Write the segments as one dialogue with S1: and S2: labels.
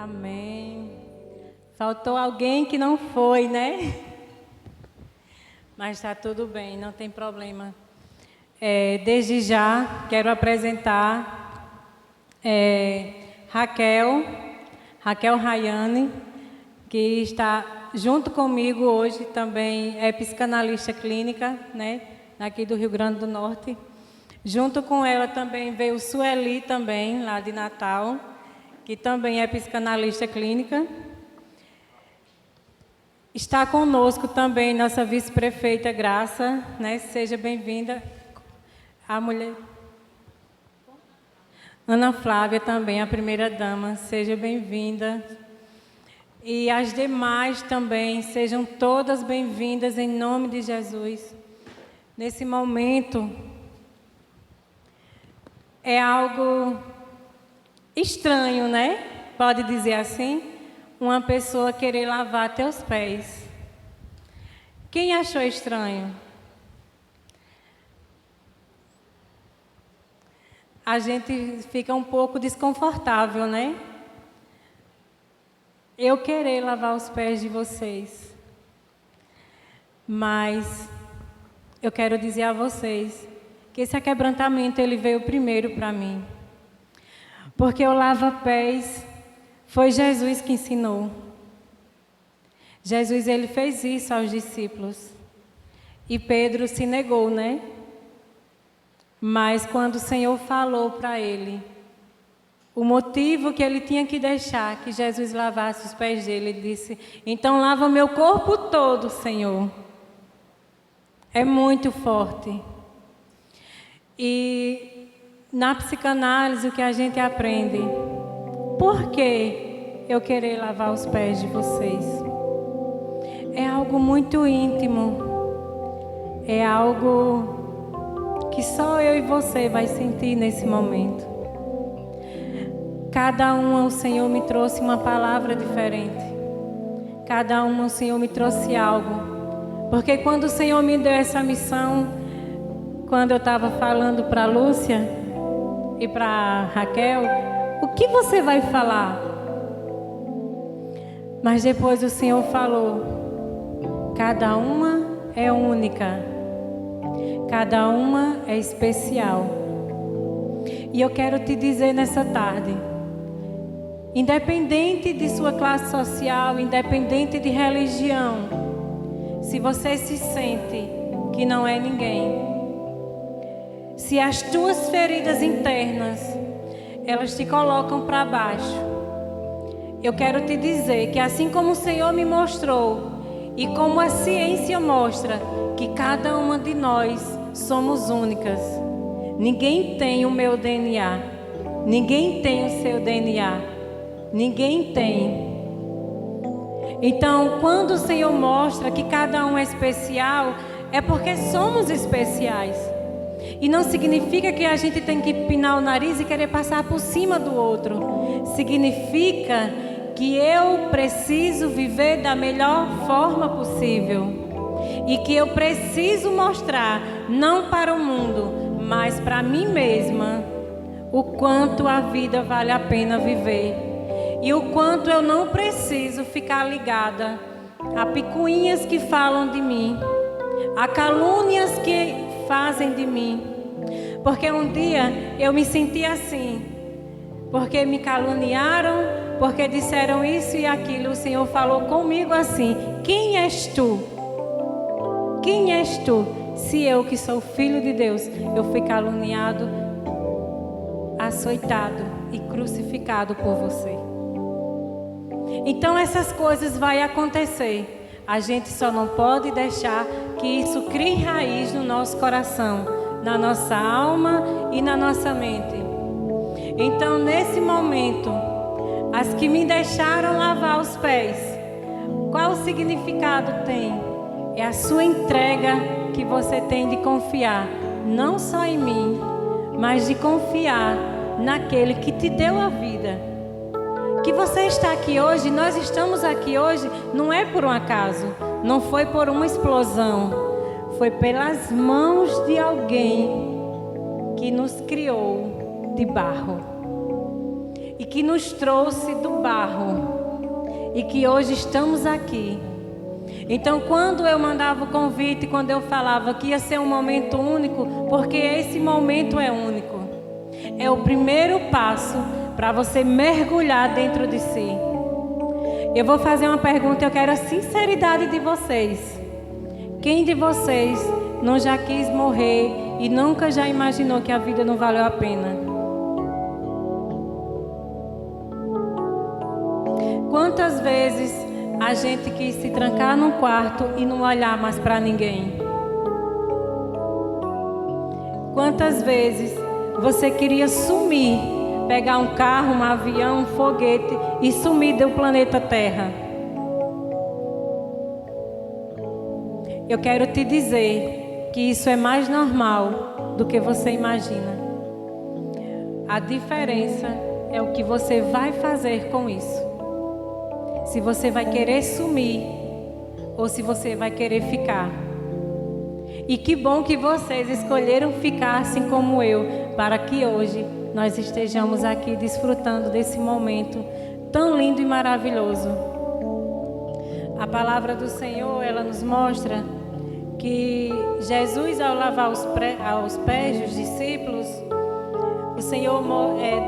S1: Amém. Faltou alguém que não foi, né? Mas está tudo bem, não tem problema. Desde já, quero apresentar Raquel Rayane, que está junto comigo hoje, também é psicanalista clínica, né? Aqui do Rio Grande do Norte. Junto com ela também veio Sueli, também, lá de Natal, que também é psicanalista clínica. Está conosco também nossa vice-prefeita Graça, né? Seja bem-vinda. A mulher Ana Flávia também, a primeira-dama, seja bem-vinda. E as demais também, sejam todas bem-vindas em nome de Jesus. Nesse momento, é algo estranho, né? Pode dizer assim, uma pessoa querer lavar teus pés. Quem achou estranho? A gente fica um pouco desconfortável, né? Eu querer lavar os pés de vocês. Mas eu quero dizer a vocês que esse aquebrantamento ele veio primeiro para mim. Porque o lava-pés foi Jesus que ensinou. Jesus ele fez isso aos discípulos. E Pedro se negou, né? Mas quando o Senhor falou para ele o motivo que ele tinha que deixar que Jesus lavasse os pés dele, ele disse: então lava meu corpo todo, Senhor. É muito forte. E na psicanálise o que a gente aprende? Por que eu querer lavar os pés de vocês? É algo muito íntimo. É algo que só eu e você vai sentir nesse momento. Cada uma o Senhor me trouxe uma palavra diferente. Cada uma o Senhor me trouxe algo. Porque quando o Senhor me deu essa missão, quando eu estava falando para a Lúcia e para a Raquel, o que você vai falar? Mas depois o Senhor falou, cada uma é única, cada uma é especial. E eu quero te dizer nessa tarde, independente de sua classe social, independente de religião, se você se sente que não é ninguém, se as tuas feridas internas, elas te colocam para baixo, eu quero te dizer que assim como o Senhor me mostrou e como a ciência mostra que cada uma de nós somos únicas, ninguém tem o meu DNA, ninguém tem o seu DNA. Ninguém tem. Então, quando o Senhor mostra que cada um é especial, é porque somos especiais. E não significa que a gente tem que empinar o nariz e querer passar por cima do outro. Significa que eu preciso viver da melhor forma possível. E que eu preciso mostrar, não para o mundo, mas para mim mesma, o quanto a vida vale a pena viver. E o quanto eu não preciso ficar ligada a picuinhas que falam de mim, a calúnias que fazem de mim. Porque um dia eu me senti assim, porque me caluniaram, porque disseram isso e aquilo. O Senhor falou comigo assim: quem és tu? Quem és tu? Se eu que sou filho de Deus, eu fui caluniado, açoitado e crucificado por você. Então essas coisas vão acontecer. A gente só não pode deixar que isso crie raiz no nosso coração, na nossa alma e na nossa mente. Então nesse momento, as que me deixaram lavar os pés, qual o significado tem? É a sua entrega que você tem de confiar, não só em mim, mas de confiar naquele que te deu a vida. Que você está aqui hoje, nós estamos aqui hoje, não é por um acaso, não foi por uma explosão, foi pelas mãos de alguém que nos criou de barro. e que nos trouxe do barro e que hoje estamos aqui. Então, quando eu mandava o convite, quando eu falava que ia ser um momento único, porque esse momento é único, é o primeiro passo para você mergulhar dentro de si. Eu vou fazer uma pergunta, eu quero a sinceridade de vocês. Quem de vocês não já quis morrer e nunca já imaginou que a vida não valeu a pena? Quantas vezes a gente quis se trancar num quarto e não olhar mais para ninguém? Quantas vezes você queria sumir, pegar um carro, um avião, um foguete e sumir do planeta Terra? Eu quero te dizer que isso é mais normal do que você imagina. A diferença é o que você vai fazer com isso. Se você vai querer sumir ou se você vai querer ficar. E que bom que vocês escolheram ficar assim como eu, para que hoje nós estejamos aqui desfrutando desse momento tão lindo e maravilhoso. A palavra do Senhor, ela nos mostra que Jesus, ao lavar aos pés dos discípulos, o Senhor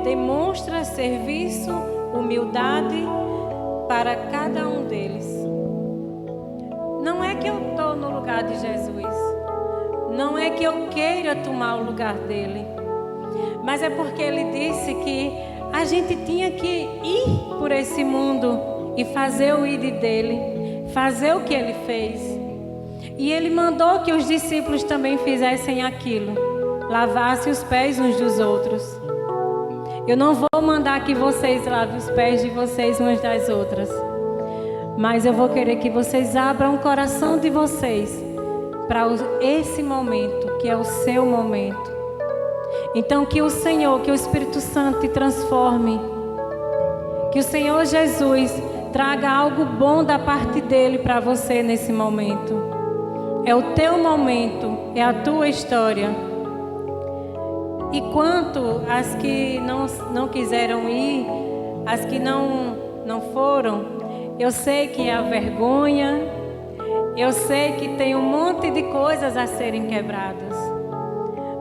S1: demonstra serviço, humildade para cada um deles. Não é que eu estou no lugar de Jesus, não é que eu queira tomar o lugar dele, mas é porque ele disse que a gente tinha que ir por esse mundo e fazer o ir dele, fazer o que ele fez. E ele mandou que os discípulos também fizessem aquilo, lavassem os pés uns dos outros. Eu não vou mandar que vocês lavem os pés de vocês umas das outras, mas eu vou querer que vocês abram o coração de vocês para esse momento, que é o seu momento. Então que o Senhor, que o Espírito Santo te transforme, que o Senhor Jesus traga algo bom da parte dele para você nesse momento. É o teu momento, é a tua história. E quanto às que não quiseram ir, as que não foram, eu sei que é a vergonha, eu sei que tem um monte de coisas a serem quebradas.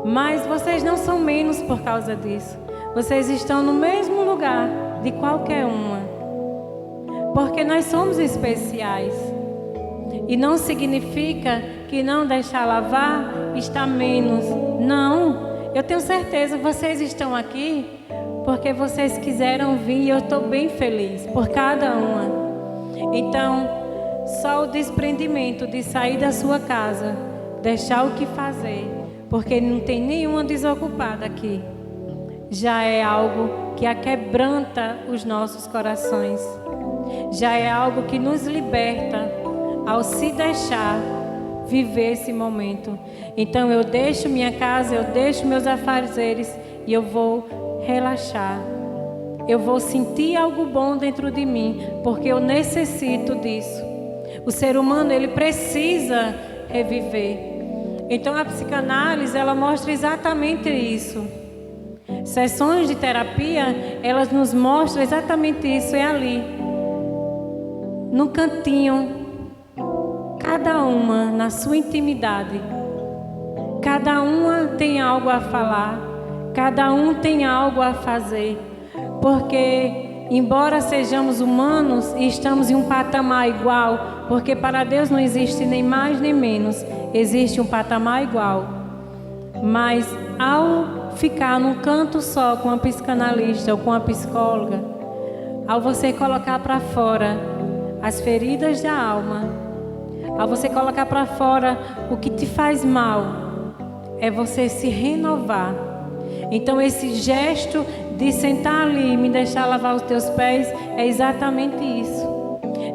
S1: Mas vocês não são menos por causa disso. Vocês estão no mesmo lugar de qualquer uma. Porque nós somos especiais. E não significa que não deixar lavar está menos. Não. Eu tenho certeza, vocês estão aqui porque vocês quiseram vir e eu estou bem feliz por cada uma. Então, só o desprendimento de sair da sua casa, deixar o que fazer, porque não tem nenhuma desocupada aqui, já é algo que aquebranta os nossos corações. Já é algo que nos liberta ao se deixar viver esse momento. Então eu deixo minha casa, eu deixo meus afazeres e eu vou relaxar. Eu vou sentir algo bom dentro de mim, porque eu necessito disso. O ser humano, ele precisa reviver. Então a psicanálise, ela mostra exatamente isso. Sessões de terapia, elas nos mostram exatamente isso. É ali, no cantinho, cada uma na sua intimidade. Cada uma tem algo a falar, cada um tem algo a fazer. Porque, embora sejamos humanos e estamos em um patamar igual, porque para Deus não existe nem mais nem menos, existe um patamar igual. Mas ao ficar num canto só com a psicanalista ou com a psicóloga, ao você colocar para fora as feridas da alma, ao você colocar para fora o que te faz mal, é você se renovar. Então esse gesto de sentar ali e me deixar lavar os teus pés é exatamente isso.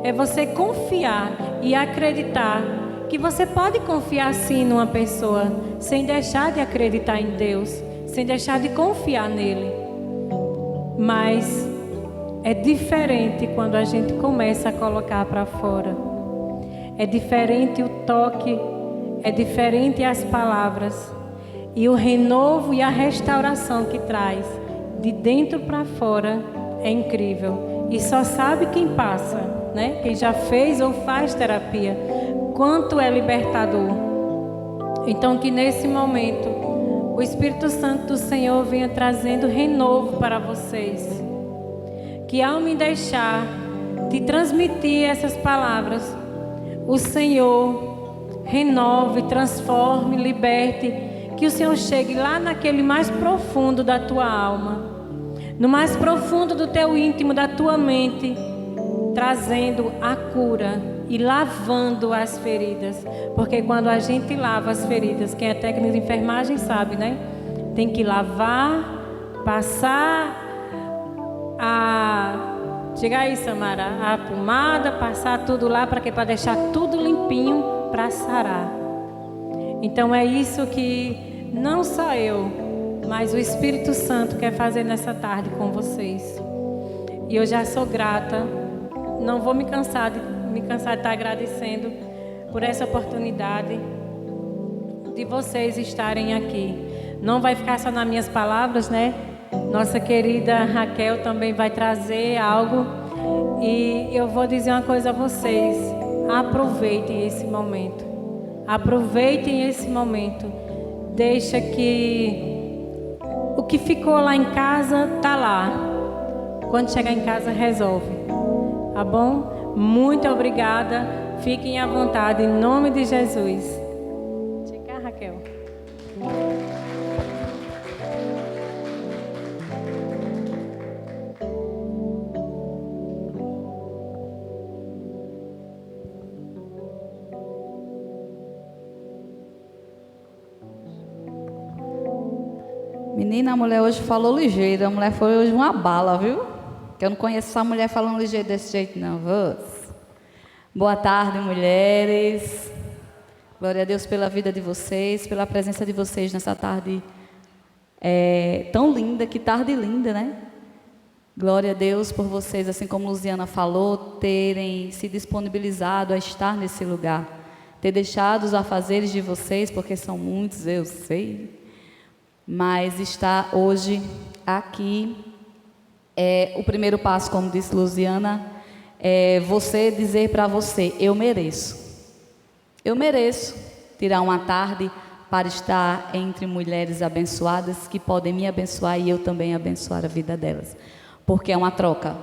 S1: É você confiar e acreditar que você pode confiar sim numa pessoa, sem deixar de acreditar em Deus, sem deixar de confiar nele. Mas é diferente quando a gente começa a colocar para fora. É diferente o toque, é diferente as palavras. E o renovo e a restauração que traz de dentro para fora é incrível. E só sabe quem passa, né? Quem já fez ou faz terapia. Quanto é libertador. Então que nesse momento o Espírito Santo do Senhor venha trazendo renovo para vocês. Que ao me deixar de transmitir essas palavras, o Senhor renove, transforme, liberte. Que o Senhor chegue lá naquele mais profundo da tua alma, no mais profundo do teu íntimo, da tua mente, trazendo a cura e lavando as feridas. Porque quando a gente lava as feridas, quem é técnico de enfermagem sabe, né? Tem que lavar, passar a... Chega aí, Samara, a pomada, passar tudo lá para quê? Para deixar tudo limpinho para sarar. Então é isso que não só eu, mas o Espírito Santo quer fazer nessa tarde com vocês. E eu já sou grata. Não vou me cansar de estar agradecendo por essa oportunidade de vocês estarem aqui. Não vai ficar só nas minhas palavras, né? Nossa querida Raquel também vai trazer algo. E eu vou dizer uma coisa a vocês. Aproveitem esse momento. Aproveitem esse momento. Deixa que o que ficou lá em casa tá lá. Quando chegar em casa resolve. Tá bom? Muito obrigada. Fiquem à vontade em nome de Jesus. Chega, Raquel.
S2: Menina, a mulher hoje falou ligeiro. A mulher foi hoje uma bala, viu? Que eu não conheço essa mulher falando ligeiro desse jeito, não. Boa tarde, mulheres. Glória a Deus pela vida de vocês, pela presença de vocês nessa tarde tão linda. Que tarde linda, né? Glória a Deus por vocês, assim como Luziana falou, terem se disponibilizado a estar nesse lugar. Ter deixado os afazeres de vocês, porque são muitos, eu sei. Mas estar hoje aqui é o primeiro passo, como disse Luziana, é você dizer para você: eu mereço tirar uma tarde para estar entre mulheres abençoadas que podem me abençoar e eu também abençoar a vida delas, porque é uma troca.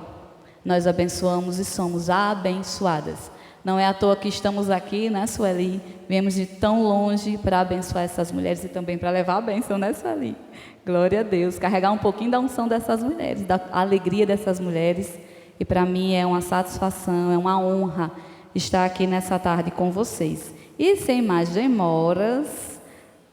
S2: Nós abençoamos e somos abençoadas. Não é à toa que estamos aqui, né, Sueli? Viemos de tão longe para abençoar essas mulheres e também para levar a bênção, né, Sueli? Glória a Deus. Carregar um pouquinho da unção dessas mulheres, da alegria dessas mulheres. E para mim é uma satisfação, é uma honra estar aqui nessa tarde com vocês. E sem mais demoras,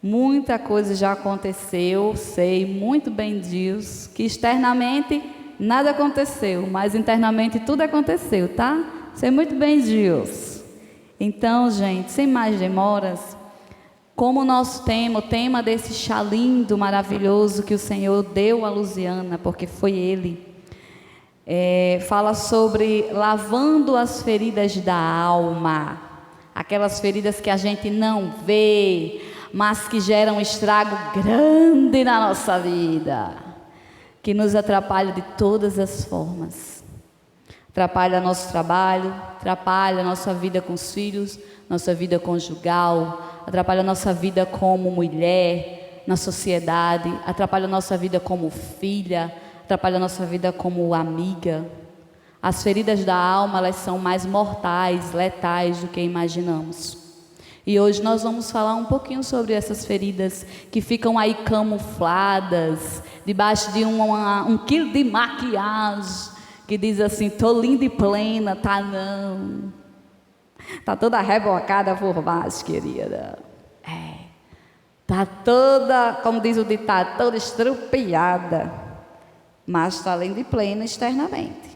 S2: muita coisa já aconteceu, sei muito bem disso, que externamente nada aconteceu, mas internamente tudo aconteceu, tá? Sei muito bem disso. Então, gente, sem mais demoras, como o nosso tema, o tema desse chá lindo, maravilhoso que o Senhor deu a Luziana, porque foi Ele, fala sobre lavando as feridas da alma, aquelas feridas que a gente não vê, mas que geram um estrago grande na nossa vida, que nos atrapalha de todas as formas. Atrapalha nosso trabalho, atrapalha nossa vida com os filhos, nossa vida conjugal, atrapalha nossa vida como mulher na sociedade, atrapalha nossa vida como filha, atrapalha nossa vida como amiga. As feridas da alma, elas são mais mortais, letais do que imaginamos. E hoje nós vamos falar um pouquinho sobre essas feridas que ficam aí camufladas, debaixo de um quilo de maquiagem, que diz assim: tô linda e plena, tá não. Tá toda rebocada por baixo, querida. Tá toda, como diz o ditado, toda estrupiada. Mas tá linda e plena externamente.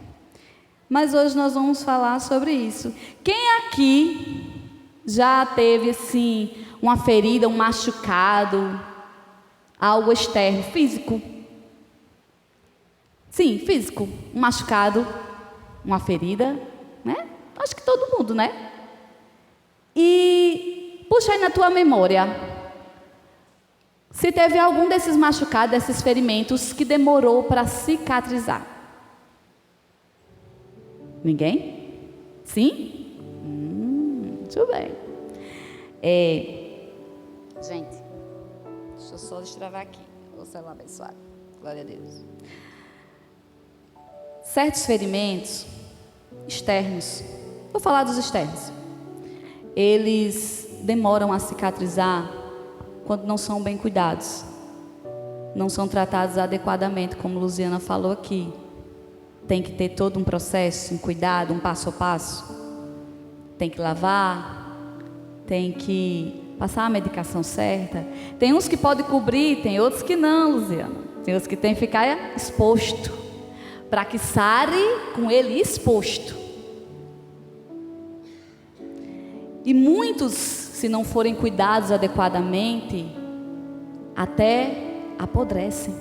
S2: Mas hoje nós vamos falar sobre isso. Quem aqui já teve assim uma ferida, um machucado, algo externo, físico? Sim, físico, um machucado, uma ferida, né? Acho que todo mundo, né? E puxa aí na tua memória, se teve algum desses machucados, desses ferimentos que demorou para cicatrizar. Ninguém? Sim? Muito bem. Gente, deixa eu só destravar aqui. O celular abençoado. Glória a Deus. Certos ferimentos externos, vou falar dos externos, eles demoram a cicatrizar quando não são bem cuidados, não são tratados adequadamente, como Luziana falou aqui. Tem que ter todo um processo, um cuidado, um passo a passo. Tem que lavar, tem que passar a medicação certa. Tem uns que podem cobrir, tem outros que não, Luziana. Tem outros que tem que ficar exposto, para que sare com ele exposto. E muitos, se não forem cuidados adequadamente, até apodrecem.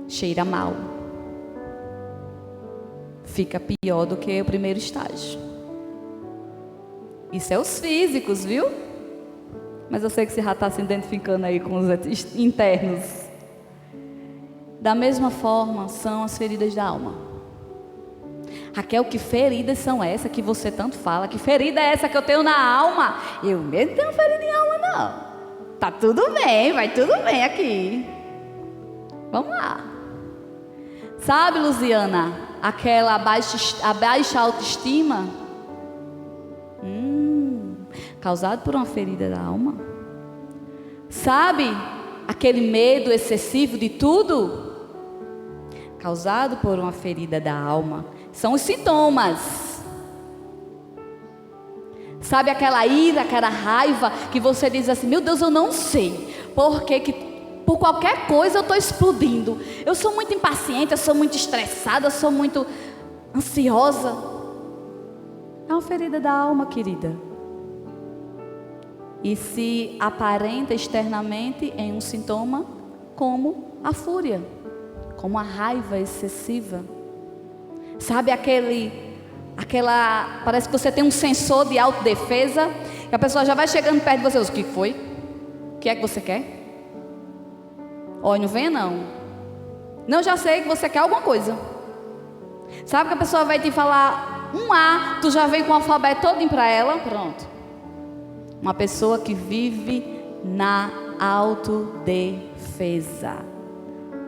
S2: Cheira mal. Fica pior do que o primeiro estágio. Isso é os físicos, viu? Mas eu sei que você já está se identificando aí com os internos. Da mesma forma são as feridas da alma. Raquel, que feridas são essas que você tanto fala? Que ferida é essa que eu tenho na alma? Eu mesmo tenho ferida em alma, não. Tá tudo bem, vai tudo bem aqui. Vamos lá. Sabe, Luziana, aquela baixa autoestima? Causado por uma ferida da alma. Sabe, aquele medo excessivo de tudo? Causado por uma ferida da alma. São os sintomas. Sabe aquela ira, aquela raiva que você diz assim: meu Deus, eu não sei por qualquer coisa eu estou explodindo. Eu sou muito impaciente, eu sou muito estressada, eu sou muito ansiosa. É uma ferida da alma, querida. E se aparenta externamente em um sintoma como a fúria, como a raiva excessiva. Sabe parece que você tem um sensor de autodefesa, que a pessoa já vai chegando perto de você. O que foi? O que é que você quer? Olha, não venha não. Não, já sei que você quer alguma coisa. Sabe que a pessoa vai te falar um A, tu já vem com o alfabeto todinho para ela, pronto. Uma pessoa que vive na autodefesa.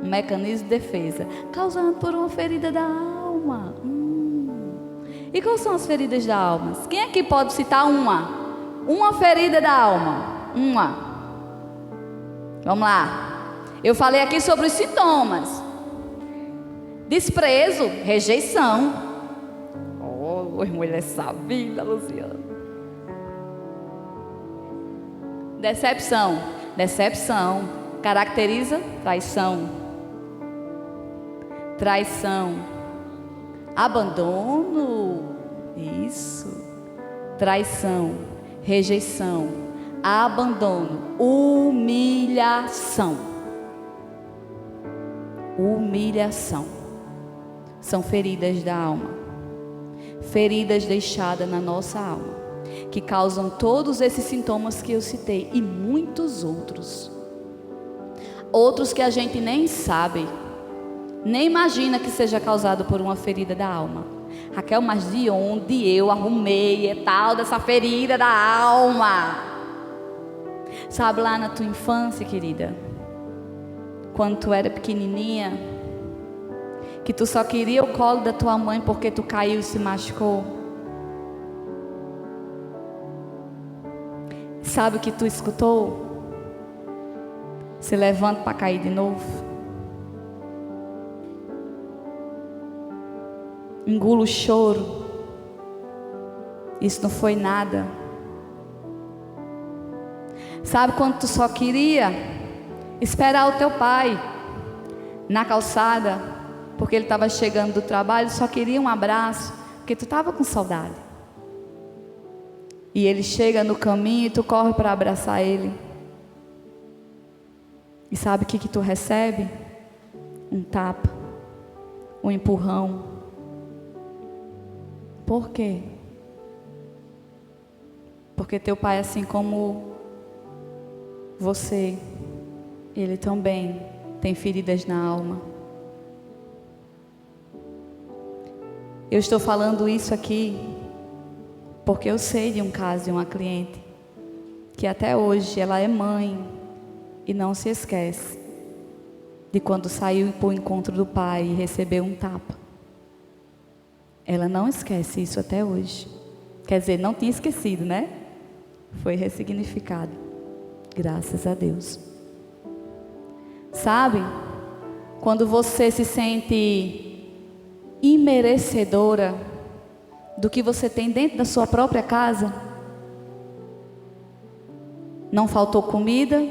S2: Um mecanismo de defesa, causado por uma ferida da alma. E quais são as feridas da alma? Quem aqui pode citar uma? Uma ferida da alma. Uma. Vamos lá. Eu falei aqui sobre os sintomas. Desprezo, rejeição. Oh, mulher sabida, Luziana. Decepção. Decepção caracteriza traição. Traição. Abandono. Isso. Traição. Rejeição. Abandono. Humilhação. Humilhação. São feridas da alma. Feridas deixadas na nossa alma, que causam todos esses sintomas que eu citei e muitos outros. Outros que a gente nem sabe, nem imagina que seja causado por uma ferida da alma. Raquel, mas de onde eu arrumei tal dessa ferida da alma? Sabe lá na tua infância, querida, quando tu era pequenininha, que tu só queria o colo da tua mãe porque tu caiu e se machucou? Sabe o que tu escutou? Se levanta para cair de novo. Engula o choro. Isso não foi nada. Sabe quando tu só queria esperar o teu pai na calçada, porque ele estava chegando do trabalho, só queria um abraço, porque tu estava com saudade. E ele chega no caminho e tu corre para abraçar ele. E sabe o que tu recebe? Um tapa, um empurrão. Por quê? Porque teu pai, assim como você, ele também tem feridas na alma. Eu estou falando isso aqui porque eu sei de um caso de uma cliente que até hoje ela é mãe e não se esquece de quando saiu para o encontro do pai e recebeu um tapa. Ela não esquece isso até hoje. Quer dizer, não tinha esquecido, né? Foi ressignificado. Graças a Deus. Sabe? Quando você se sente imerecedora do que você tem dentro da sua própria casa, não faltou comida,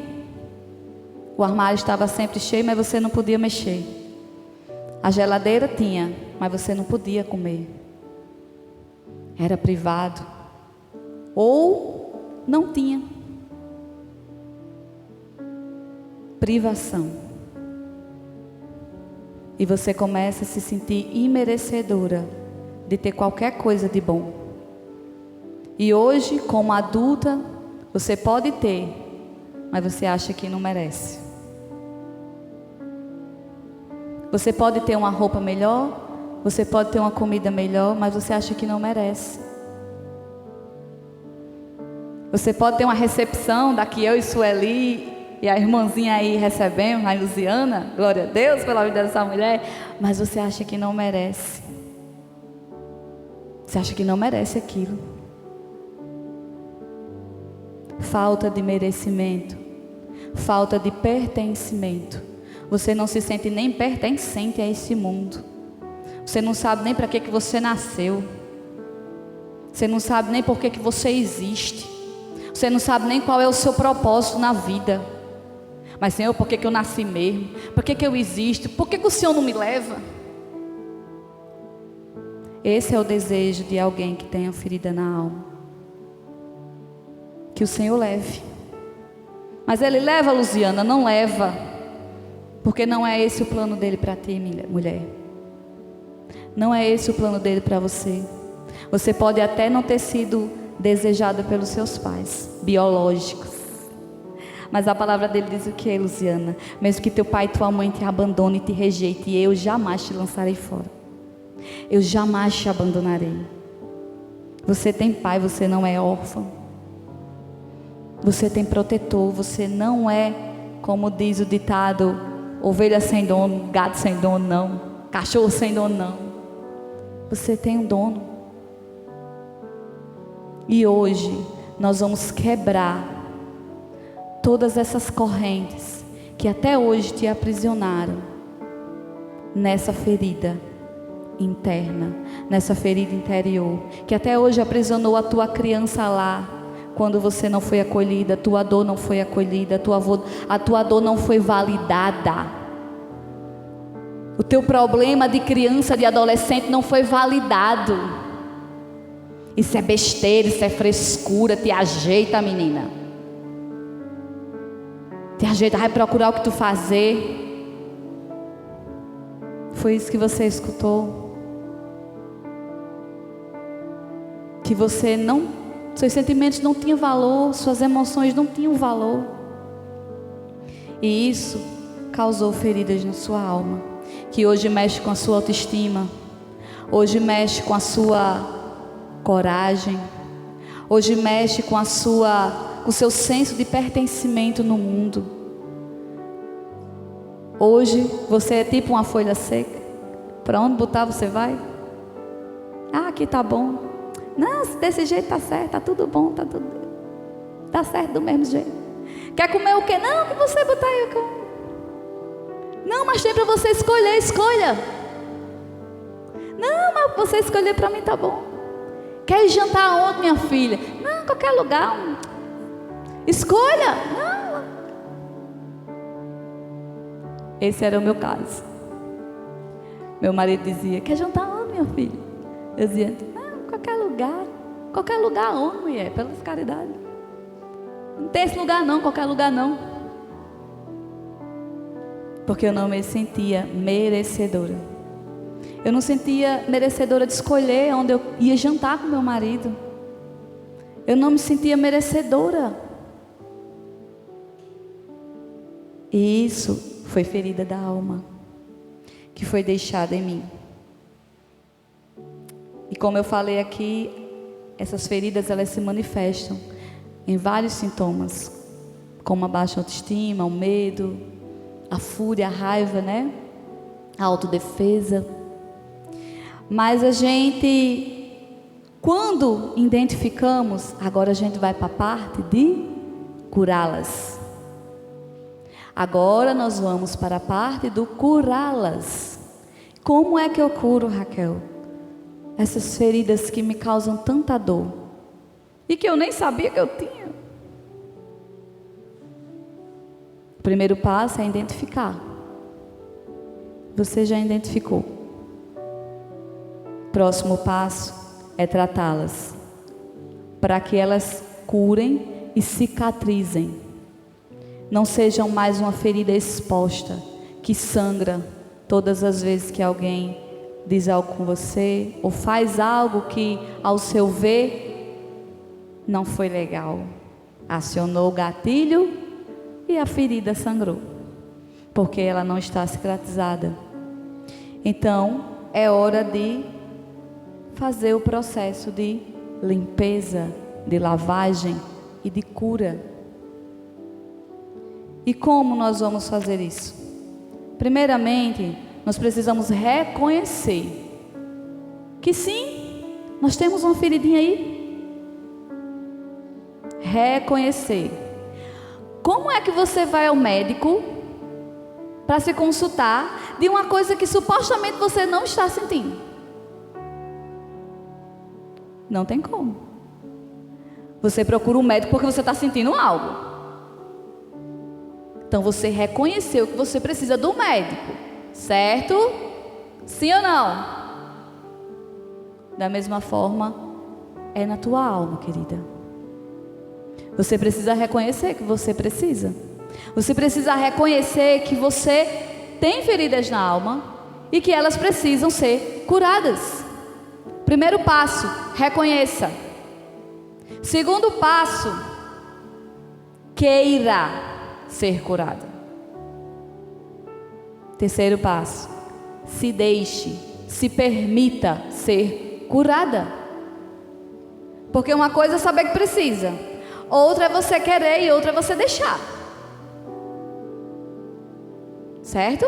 S2: o armário estava sempre cheio, mas você não podia mexer. A geladeira tinha, mas você não podia comer. Era privado. Ou não tinha. Privação. E você começa a se sentir imerecedora de ter qualquer coisa de bom. E hoje, como adulta, você pode ter, mas você acha que não merece. Você pode ter uma roupa melhor, você pode ter uma comida melhor, mas você acha que não merece. Você pode ter uma recepção daqui eu e Sueli e a irmãzinha aí recebemos, a Luziana, glória a Deus pela vida dessa mulher, mas você acha que não merece. Você acha que não merece aquilo. Falta de merecimento, falta de pertencimento. Você não se sente nem pertencente a esse mundo. Você não sabe nem para que você nasceu. Você não sabe nem por que você existe. Você não sabe nem qual é o seu propósito na vida. Mas Senhor, por que eu nasci mesmo? Por que eu existo? Por que o Senhor não me leva? Esse é o desejo de alguém que tenha ferida na alma. Que o Senhor leve. Mas Ele leva, Luziana? Não leva. Porque não é esse o plano dele para ti, mulher. Não é esse o plano dele para você. Você pode até não ter sido desejada pelos seus pais biológicos. Mas a palavra dele diz o que, Luziana? Mesmo que teu pai e tua mãe te abandone e te rejeite, eu jamais te lançarei fora. Eu jamais te abandonarei. Você tem pai, você não é órfã. Você tem protetor, você não é, como diz o ditado, ovelha sem dono, gato sem dono, não. Cachorro sem dono, não. Você tem um dono. E hoje nós vamos quebrar todas essas correntes que até hoje te aprisionaram nessa ferida interna, nessa ferida interior, que até hoje aprisionou a tua criança lá. Quando você não foi acolhida, a tua dor não foi acolhida, a tua dor não foi validada. O teu problema de criança, de adolescente não foi validado. Isso é besteira, isso é frescura. Te ajeita, menina. Te ajeita, vai procurar o que tu fazer. Foi isso que você escutou? Que você não... Seus sentimentos não tinham valor, suas emoções não tinham valor. E isso causou feridas na sua alma, que hoje mexe com a sua autoestima, hoje mexe com a sua coragem, hoje mexe com o seu senso de pertencimento no mundo. Hoje você é tipo uma folha seca. Para onde botar você vai? Ah, aqui tá bom. Não, desse jeito tá certo, tá tudo bom, tá certo do mesmo jeito. Quer comer o quê? Não, que você botar aí. Não, mas tem para você escolher, escolha. Não, mas você escolher para mim tá bom. Quer ir jantar onde, minha filha? Não, qualquer lugar. Escolha. Não. Esse era o meu caso. Meu marido dizia: quer jantar onde, minha filha? Eu dizia: qualquer lugar onde, mulher, pelas caridades. Não tem esse lugar não, qualquer lugar não. Porque eu não me sentia merecedora. Eu não sentia merecedora de escolher onde eu ia jantar com meu marido. Eu não me sentia merecedora. E isso foi ferida da alma, que foi deixada em mim. como eu falei aqui, essas feridas elas se manifestam em vários sintomas, como a baixa autoestima, o medo, a fúria, a raiva, né? A autodefesa. Mas a gente, quando identificamos, agora a gente vai para a parte de curá-las. Agora nós vamos para a parte do curá-las. Como é que eu curo, Raquel? Essas feridas que me causam tanta dor e que eu nem sabia que eu tinha. O primeiro passo é identificar. Você já identificou. Próximo passo é tratá-las, para que elas curem e cicatrizem. Não sejam mais uma ferida exposta, que sangra todas as vezes que alguém diz algo com você, ou faz algo que, ao seu ver, não foi legal. Acionou o gatilho e a ferida sangrou, porque ela não está cicatrizada. Então, é hora de fazer o processo de limpeza, de lavagem e de cura. E como nós vamos fazer isso? Primeiramente, nós precisamos reconhecer que sim, nós temos uma feridinha aí. Reconhecer. Como é que você vai ao médico para se consultar de uma coisa que supostamente você não está sentindo? Não tem como. Você procura um médico porque você está sentindo algo. Então você reconheceu que você precisa do médico, certo? Sim ou não? Da mesma forma, é na tua alma, querida. Você precisa reconhecer que você precisa. Você precisa reconhecer que você tem feridas na alma e que elas precisam ser curadas. Primeiro passo, reconheça. Segundo passo, queira ser curada. Terceiro passo, se deixe, se permita ser curada. Porque uma coisa é saber que precisa, outra é você querer e outra é você deixar. Certo?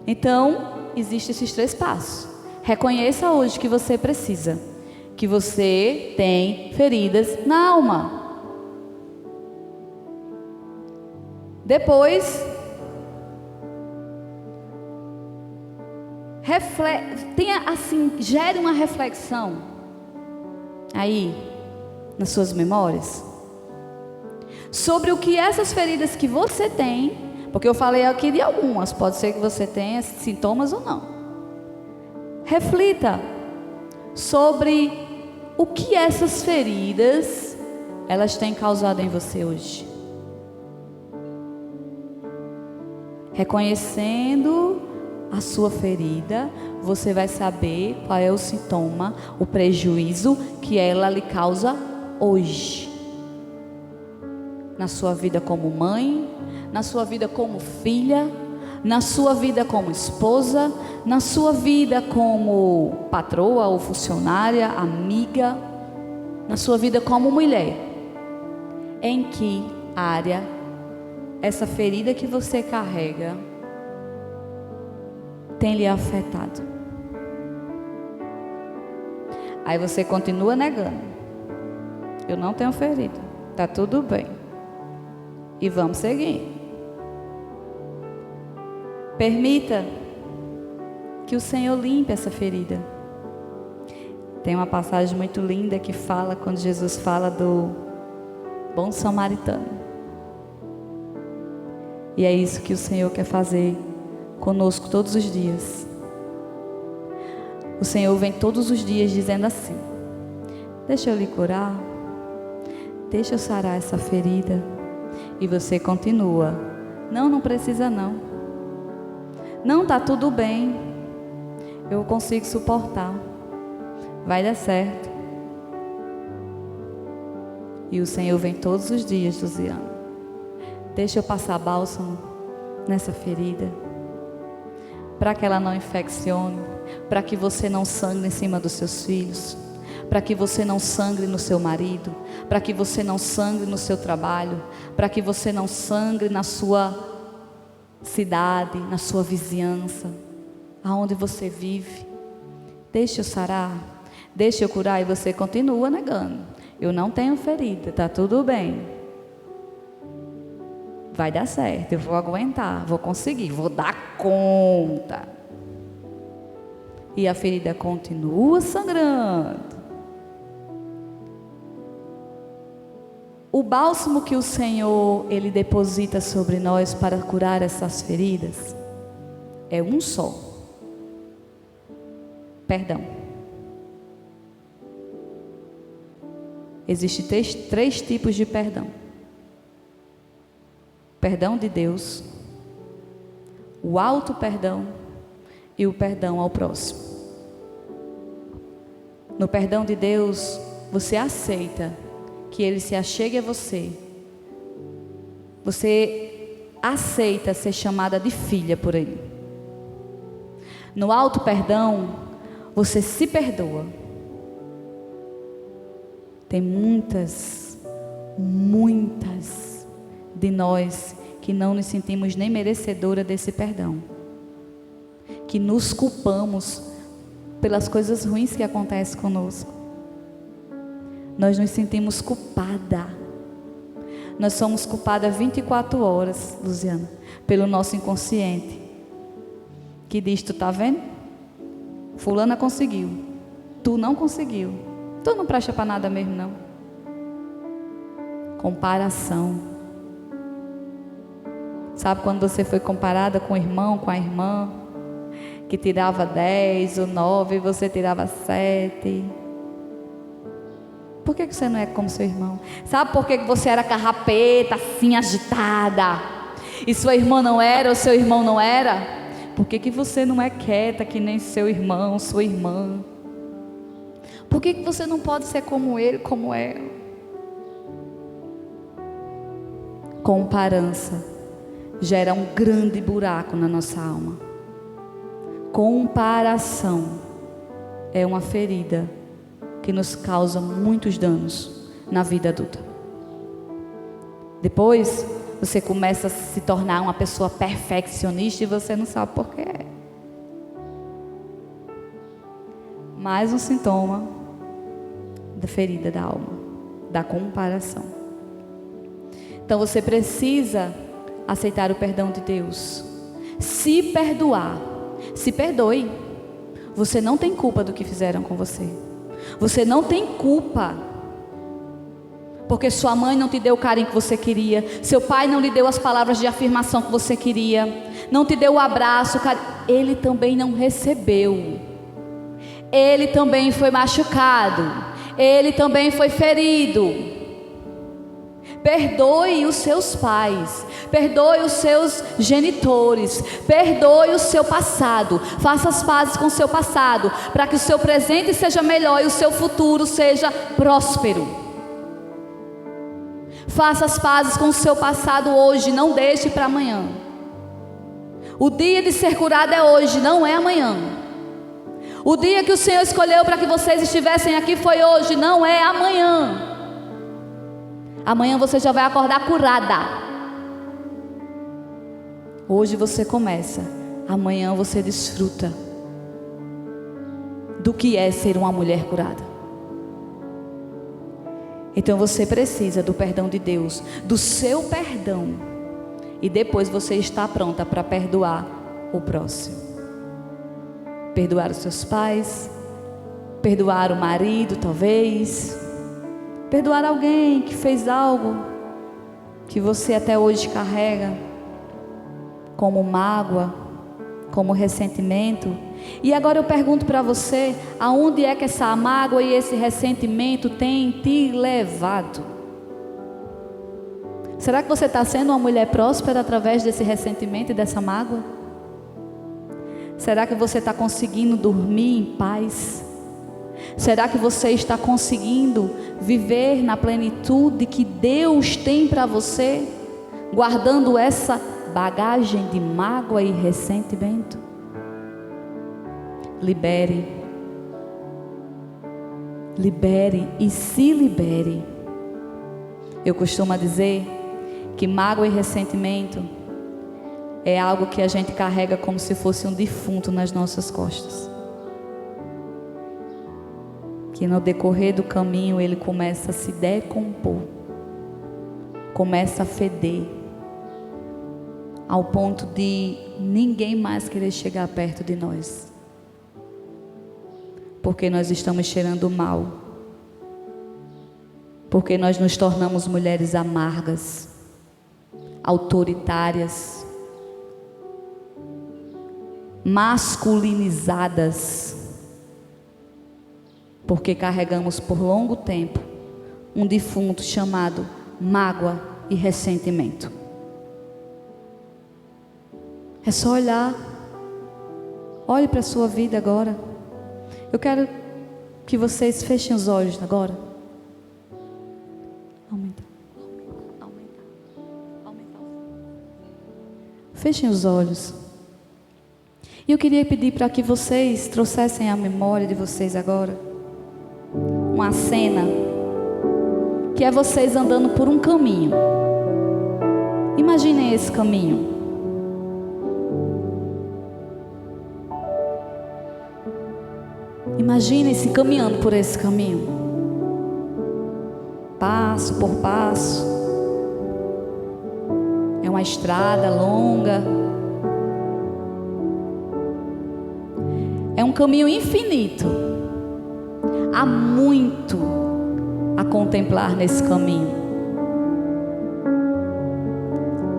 S2: Então, existem esses três passos. Reconheça hoje que você precisa, que você tem feridas na alma. Depois, gere uma reflexão aí nas suas memórias sobre o que essas feridas que você tem, porque eu falei aqui de algumas, pode ser que você tenha sintomas ou não. Reflita sobre o que essas feridas elas têm causado em você hoje. Reconhecendo a sua ferida, você vai saber qual é o sintoma, o prejuízo que ela lhe causa hoje. Na sua vida como mãe, na sua vida como filha, na sua vida como esposa, na sua vida como patroa ou funcionária, amiga, na sua vida como mulher. Em que área essa ferida que você carrega tem lhe afetado? Aí você continua negando. Eu não tenho ferida, tá tudo bem. E vamos seguir. Permita que o Senhor limpe essa ferida. Tem uma passagem muito linda que fala, quando Jesus fala do bom samaritano. E é isso que o Senhor quer fazer conosco todos os dias. O Senhor vem todos os dias dizendo assim: deixa eu lhe curar, deixa eu sarar essa ferida. E você continua: não precisa não. Não, tá tudo bem. Eu consigo suportar. Vai dar certo. E o Senhor vem todos os dias dizendo: deixa eu passar bálsamo nessa ferida. para que ela não infeccione, para que você não sangre em cima dos seus filhos, para que você não sangre no seu marido, para que você não sangre no seu trabalho, para que você não sangre na sua cidade, na sua vizinhança, aonde você vive. Deixa eu sarar, deixa eu curar, e você continua negando. Eu não tenho ferida, está tudo bem, vai dar certo, eu vou aguentar, vou conseguir, vou dar conta. E a ferida continua sangrando. O bálsamo que o Senhor, Ele deposita sobre nós para curar essas feridas é um só: perdão. Existem três tipos de perdão: perdão de Deus, o auto perdão e o perdão ao próximo. No perdão de Deus, você aceita que Ele se achegue a você. Você aceita ser chamada de filha por Ele. No auto perdão, você se perdoa. Tem muitas de nós que não nos sentimos nem merecedora desse perdão, que nos culpamos pelas coisas ruins que acontecem conosco. Nós nos sentimos culpada. Nós somos culpadas 24 horas, Luziana, pelo nosso inconsciente, que diz: tu tá vendo? Fulana conseguiu, tu não conseguiu, tu não presta para nada mesmo não. Comparação. Sabe quando você foi comparada com o irmão, com a irmã, que tirava 10 ou 9 e você tirava 7? Por que você não é como seu irmão? Sabe por que você era carrapeta, assim, agitada, e sua irmã não era, ou seu irmão não era? Por que você não é quieta que nem seu irmão, sua irmã? Por que você não pode ser como ele, como ela? Comparança gera um grande buraco na nossa alma. Comparação é uma ferida que nos causa muitos danos na vida adulta. Depois você começa a se tornar uma pessoa perfeccionista e você não sabe por quê. Mais um sintoma da ferida da alma, da comparação. Então você precisa aceitar o perdão de Deus, se perdoar. Se perdoe. Você não tem culpa do que fizeram com você. Você não tem culpa, porque sua mãe não te deu o carinho que você queria, seu pai não lhe deu as palavras de afirmação que você queria, não te deu o abraço, ele também não recebeu. Ele também foi machucado, ele também foi ferido. Perdoe os seus pais, perdoe os seus genitores, perdoe o seu passado, faça as pazes com o seu passado, para que o seu presente seja melhor e o seu futuro seja próspero. Faça as pazes com o seu passado hoje, não deixe para amanhã. O dia de ser curado é hoje, não é amanhã. O dia que o Senhor escolheu para que vocês estivessem aqui foi hoje, não é amanhã. Amanhã você já vai acordar curada. Hoje você começa, amanhã você desfruta do que é ser uma mulher curada. Então você precisa do perdão de Deus, do seu perdão, e depois você está pronta para perdoar o próximo. Perdoar os seus pais, perdoar o marido talvez, perdoar alguém que fez algo que você até hoje carrega como mágoa, como ressentimento. E agora eu pergunto para você, aonde é que essa mágoa e esse ressentimento tem te levado? Será que você está sendo uma mulher próspera através desse ressentimento e dessa mágoa? Será que você está conseguindo dormir em paz? Será que você está conseguindo viver na plenitude que Deus tem para você, guardando essa bagagem de mágoa e ressentimento? libere. Libere e se libere. Eu costumo dizer que mágoa e ressentimento é algo que a gente carrega como se fosse um defunto nas nossas costas. Que no decorrer do caminho ele começa a se decompor, começa a feder, ao ponto de ninguém mais querer chegar perto de nós, porque nós estamos cheirando mal, porque nós nos tornamos mulheres amargas, autoritárias, masculinizadas, porque carregamos por longo tempo um defunto chamado mágoa e ressentimento. É só olhar. Olhe para a sua vida agora. Eu quero que vocês fechem os olhos agora. Aumenta. Fechem os olhos. E eu queria pedir para que vocês trouxessem à memória de vocês agora uma cena que é vocês andando por um caminho. Imaginem esse caminho. Imaginem-se caminhando por esse caminho, passo por passo. É uma estrada longa. É um caminho infinito. Há muito a contemplar nesse caminho.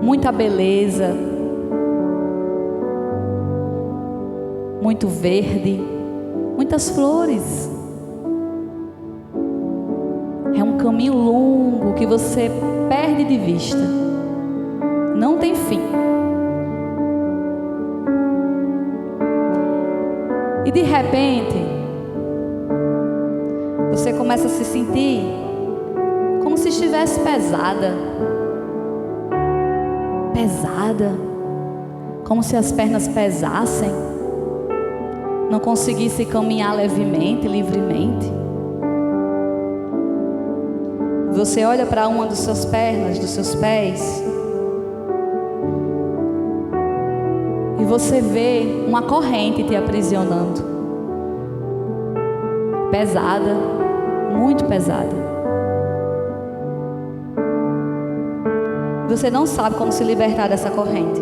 S2: Muita beleza, muito verde, muitas flores. É um caminho longo que você perde de vista. Não tem fim. E de repente, você começa a se sentir como se estivesse pesada. Pesada. Como se as pernas pesassem. Não conseguisse caminhar levemente, livremente. Você olha para uma das suas pernas, dos seus pés, e você vê uma corrente te aprisionando. Pesada, muito pesada. Você não sabe como se libertar dessa corrente.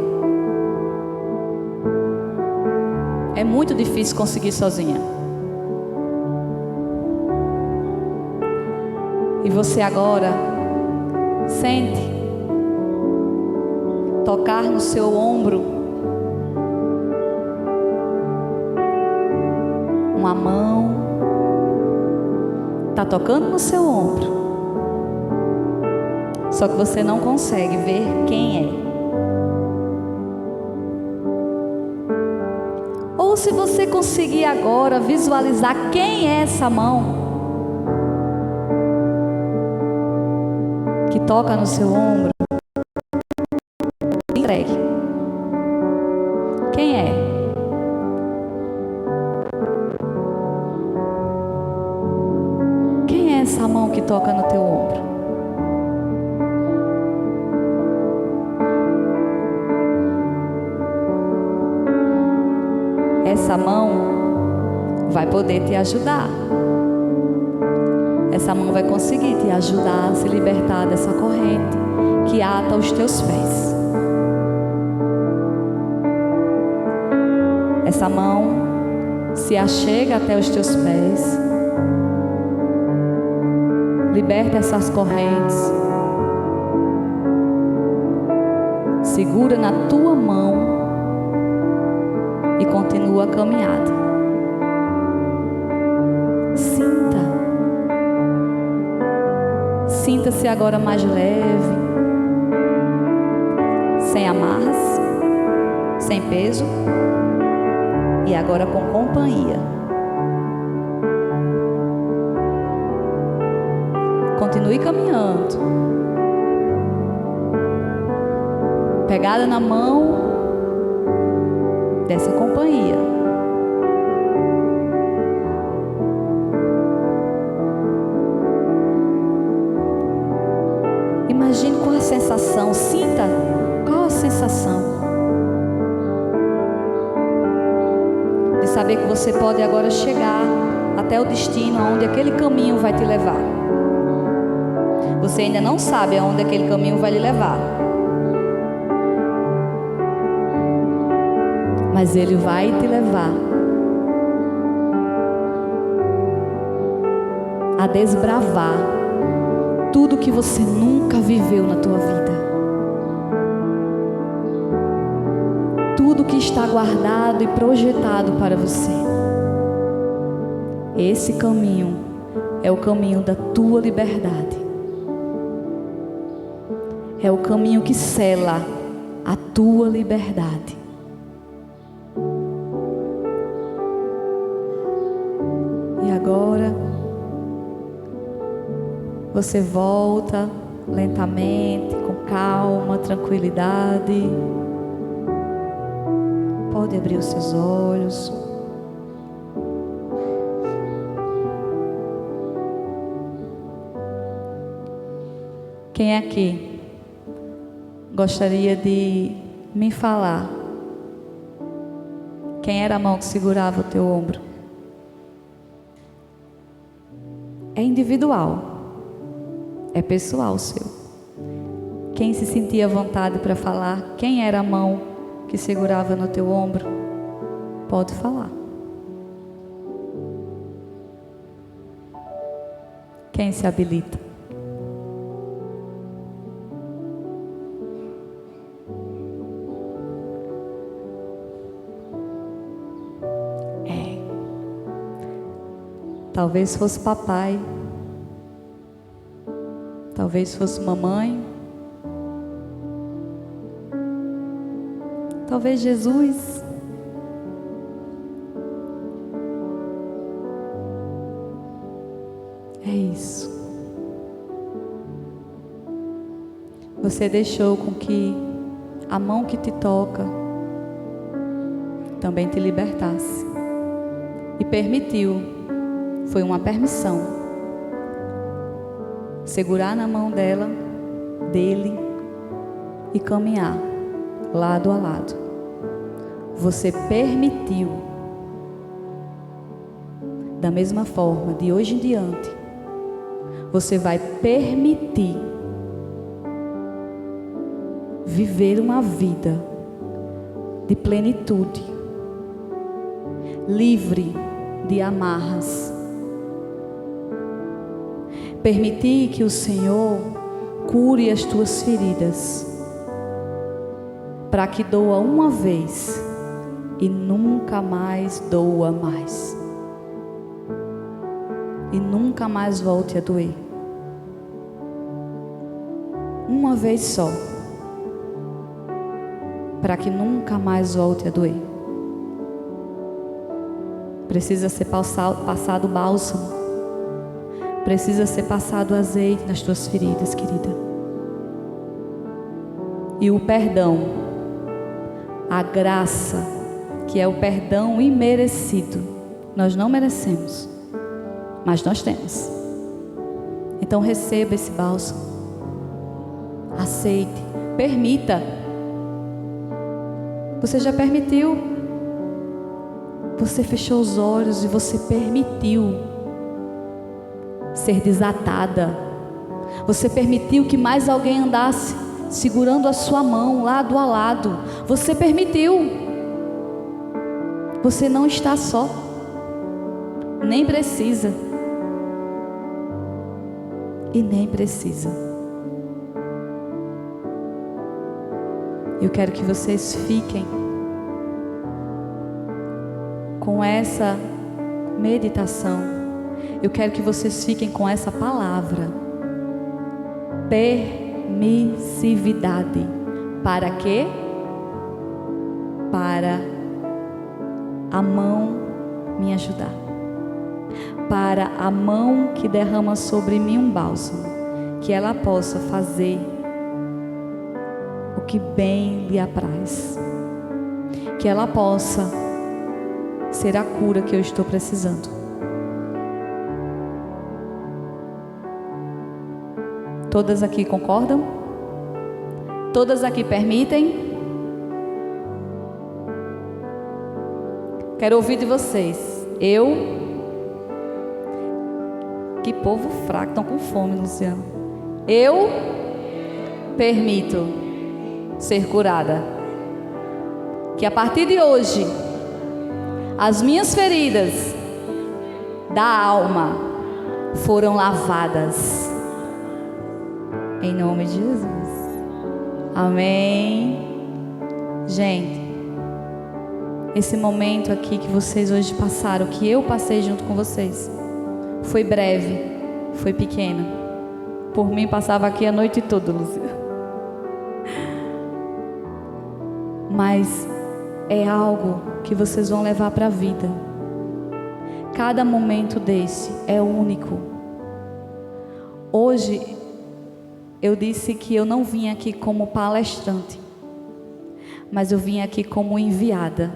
S2: É muito difícil conseguir sozinha. E você agora sente tocar no seu ombro uma mão. Está tocando no seu ombro. Só que você não consegue ver quem é. Ou se você conseguir agora visualizar quem é essa mão que toca no seu ombro, entregue. Quem é? Quem é essa mão que toca no teu ombro? Essa mão vai poder te ajudar. Essa mão vai conseguir te ajudar a se libertar dessa corrente que ata os teus pés. Essa mão se achega até os teus pés, liberta essas correntes, segura na tua mão e continua a caminhada. Sinta-se agora mais leve, sem amarras, sem peso e agora com companhia. Continue caminhando, pegada na mão dessa companhia. Imagine qual a sensação, sinta qual a sensação de saber que você pode agora chegar até o destino, aonde aquele caminho vai te levar. Você ainda não sabe aonde aquele caminho vai lhe levar, mas ele vai te levar a desbravar tudo que você nunca viveu na tua vida, tudo que está guardado e projetado para você. Esse caminho é o caminho da tua liberdade, é o caminho que sela a tua liberdade. E agora você volta lentamente, com calma, tranquilidade. Pode abrir os seus olhos. Quem aqui gostaria de me falar quem era a mão que segurava o teu ombro? É individual, é pessoal seu. Quem se sentia à vontade para falar quem era a mão que segurava no teu ombro, pode falar. Quem se habilita? Talvez fosse papai, talvez fosse mamãe, talvez Jesus. É isso. Você deixou com que a mão que te toca também te libertasse e permitiu. Foi uma permissão segurar na mão dela, dele, e caminhar lado a lado. Você permitiu. Da mesma forma, de hoje em diante, você vai permitir viver uma vida de plenitude, livre de amarras. Permitir que o Senhor cure as tuas feridas, para que doa uma vez e nunca mais doa mais, e nunca mais volte a doer. Uma vez só, para que nunca mais volte a doer. Precisa ser passado bálsamo. Precisa ser passado azeite nas tuas feridas, querida. E o perdão, a graça, que é o perdão imerecido, nós não merecemos, mas nós temos. Então receba esse bálsamo, aceite, permita. Você já permitiu, você fechou os olhos e você permitiu ser desatada. Você permitiu que mais alguém andasse segurando a sua mão lado a lado. Você permitiu. Você não está só, nem precisa, e nem precisa. Eu quero que vocês fiquem com essa meditação. Eu quero que vocês fiquem com essa palavra: permissividade. Para quê? Para a mão me ajudar, para a mão que derrama sobre mim um bálsamo, que ela possa fazer o que bem lhe apraz, que ela possa ser a cura que eu estou precisando. Todas aqui concordam? Todas aqui permitem? Quero ouvir de vocês. Que povo fraco, estão com fome, Luciano. Eu permito ser curada. Que a partir de hoje, as minhas feridas da alma foram lavadas. Em nome de Jesus. Amém. Gente, esse momento aqui que vocês hoje passaram, que eu passei junto com vocês, foi breve, foi pequeno. Por mim passava aqui a noite toda, Lúcia. Mas é algo que vocês vão levar para a vida. Cada momento desse é único. Hoje eu disse que eu não vim aqui como palestrante, mas eu vim aqui como enviada.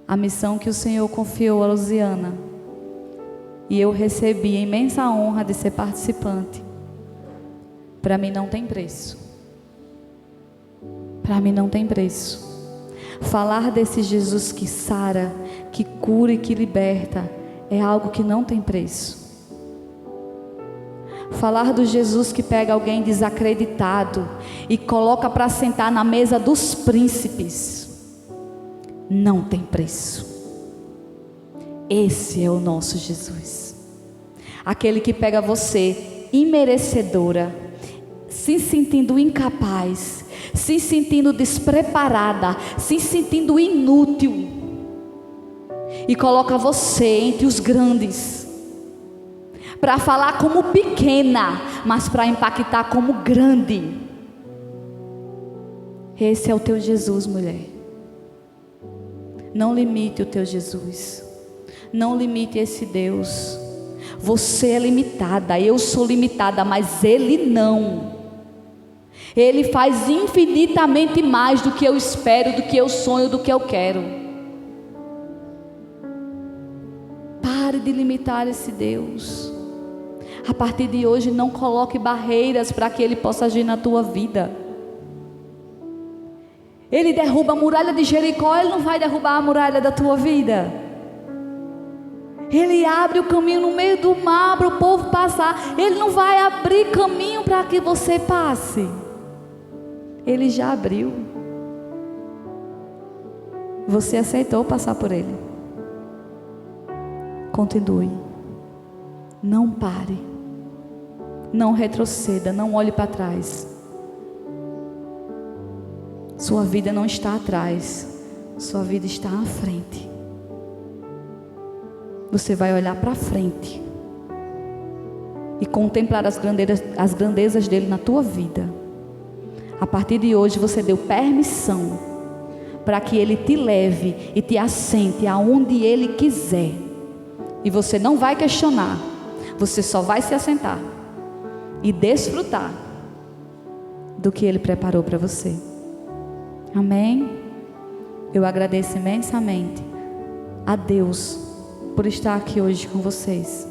S2: A missão que o Senhor confiou a Luciana, e eu recebi a imensa honra de ser participante. Para mim não tem preço. Para mim não tem preço. Falar desse Jesus que sara, que cura e que liberta, é algo que não tem preço. Falar do Jesus que pega alguém desacreditado e coloca para sentar na mesa dos príncipes, não tem preço. Esse é o nosso Jesus. Aquele que pega você imerecedora, se sentindo incapaz, se sentindo despreparada, se sentindo inútil, e coloca você entre os grandes, para falar como pequena, mas para impactar como grande. Esse é o teu Jesus, mulher. Não limite o teu Jesus. Não limite esse Deus. Você é limitada, eu sou limitada, mas Ele não. Ele faz infinitamente mais do que eu espero, do que eu sonho, do que eu quero. Pare de limitar esse Deus. A partir de hoje, não coloque barreiras para que Ele possa agir na tua vida. Ele derruba a muralha de Jericó, Ele não vai derrubar a muralha da tua vida. Ele abre o caminho no meio do mar para o povo passar. Ele não vai abrir caminho para que você passe. Ele já abriu. Você aceitou passar por Ele. Continue. Não pare. Não retroceda, não olhe para trás. Sua vida não está atrás, sua vida está à frente. Você vai olhar para frente e contemplar as grandezas dele na tua vida. A partir de hoje você deu permissão para que ele te leve e te assente aonde ele quiser. E você não vai questionar, você só vai se assentar e desfrutar do que ele preparou para você. Amém? Eu agradeço imensamente a Deus por estar aqui hoje com vocês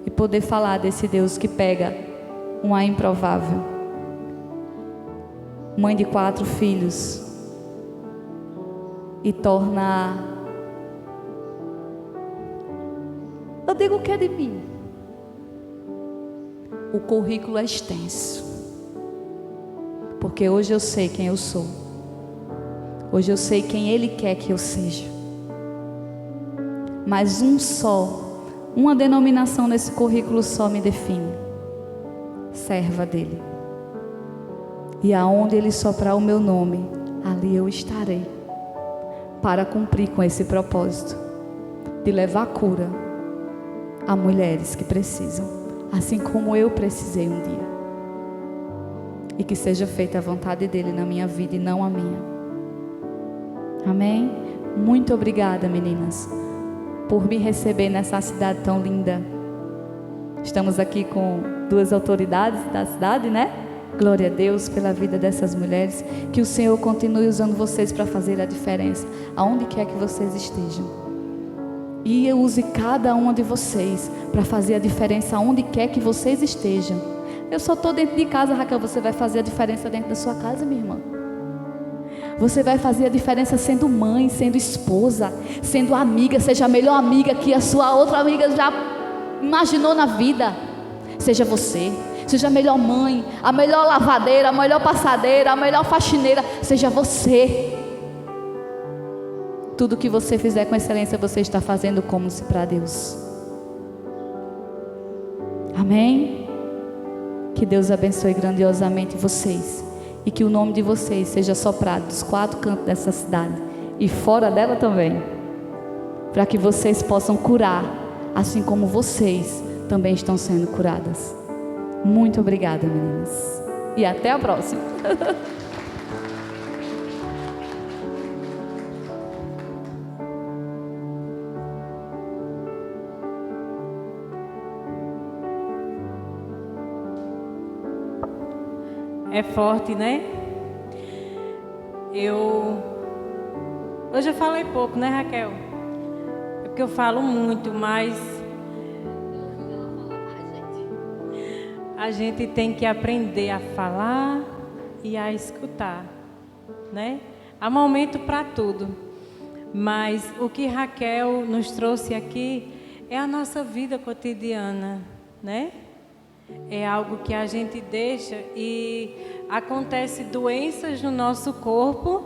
S2: e poder falar desse Deus que pega uma improvável mãe de 4 filhos e torna, eu digo que é de mim. O currículo é extenso, porque hoje eu sei quem eu sou. Hoje eu sei quem Ele quer que eu seja. Mas uma denominação nesse currículo só me define: serva dEle. E aonde Ele soprar o meu nome, ali eu estarei, para cumprir com esse propósito de levar cura a mulheres que precisam, assim como eu precisei um dia. E que seja feita a vontade dEle na minha vida e não a minha. Amém? Muito obrigada, meninas, por me receber nessa cidade tão linda. Estamos aqui com 2 autoridades da cidade, né? Glória a Deus pela vida dessas mulheres. Que o Senhor continue usando vocês para fazer a diferença aonde quer que vocês estejam. E use cada uma de vocês para fazer a diferença aonde quer que vocês estejam. Eu só estou dentro de casa, Raquel. Você vai fazer a diferença dentro da sua casa, minha irmã. Você vai fazer a diferença sendo mãe, sendo esposa, sendo amiga. Seja a melhor amiga que a sua outra amiga já imaginou na vida. Seja você. Seja a melhor mãe, a melhor lavadeira, a melhor passadeira, a melhor faxineira. Seja você. Tudo que você fizer com excelência, você está fazendo como se para Deus. Amém? Que Deus abençoe grandiosamente vocês. E que o nome de vocês seja soprado dos 4 cantos dessa cidade e fora dela também, para que vocês possam curar, assim como vocês também estão sendo curadas. Muito obrigada, meninas. E até a próxima.
S1: É forte, né? Hoje eu falei pouco, né, Raquel? É porque eu falo muito, mas a gente tem que aprender a falar e a escutar, né? Há momento para tudo, mas o que Raquel nos trouxe aqui é a nossa vida cotidiana, né? É algo que a gente deixa e acontece doenças no nosso corpo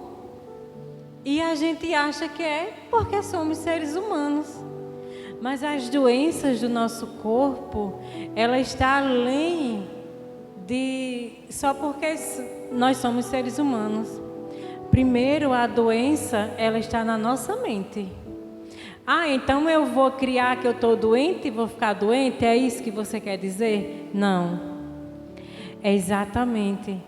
S1: e a gente acha que é porque somos seres humanos. Mas as doenças do nosso corpo, ela está além de só porque nós somos seres humanos. Primeiro, a doença, ela está na nossa mente. Ah, então eu vou criar que eu estou doente e vou ficar doente? É isso que você quer dizer? Não. É exatamente.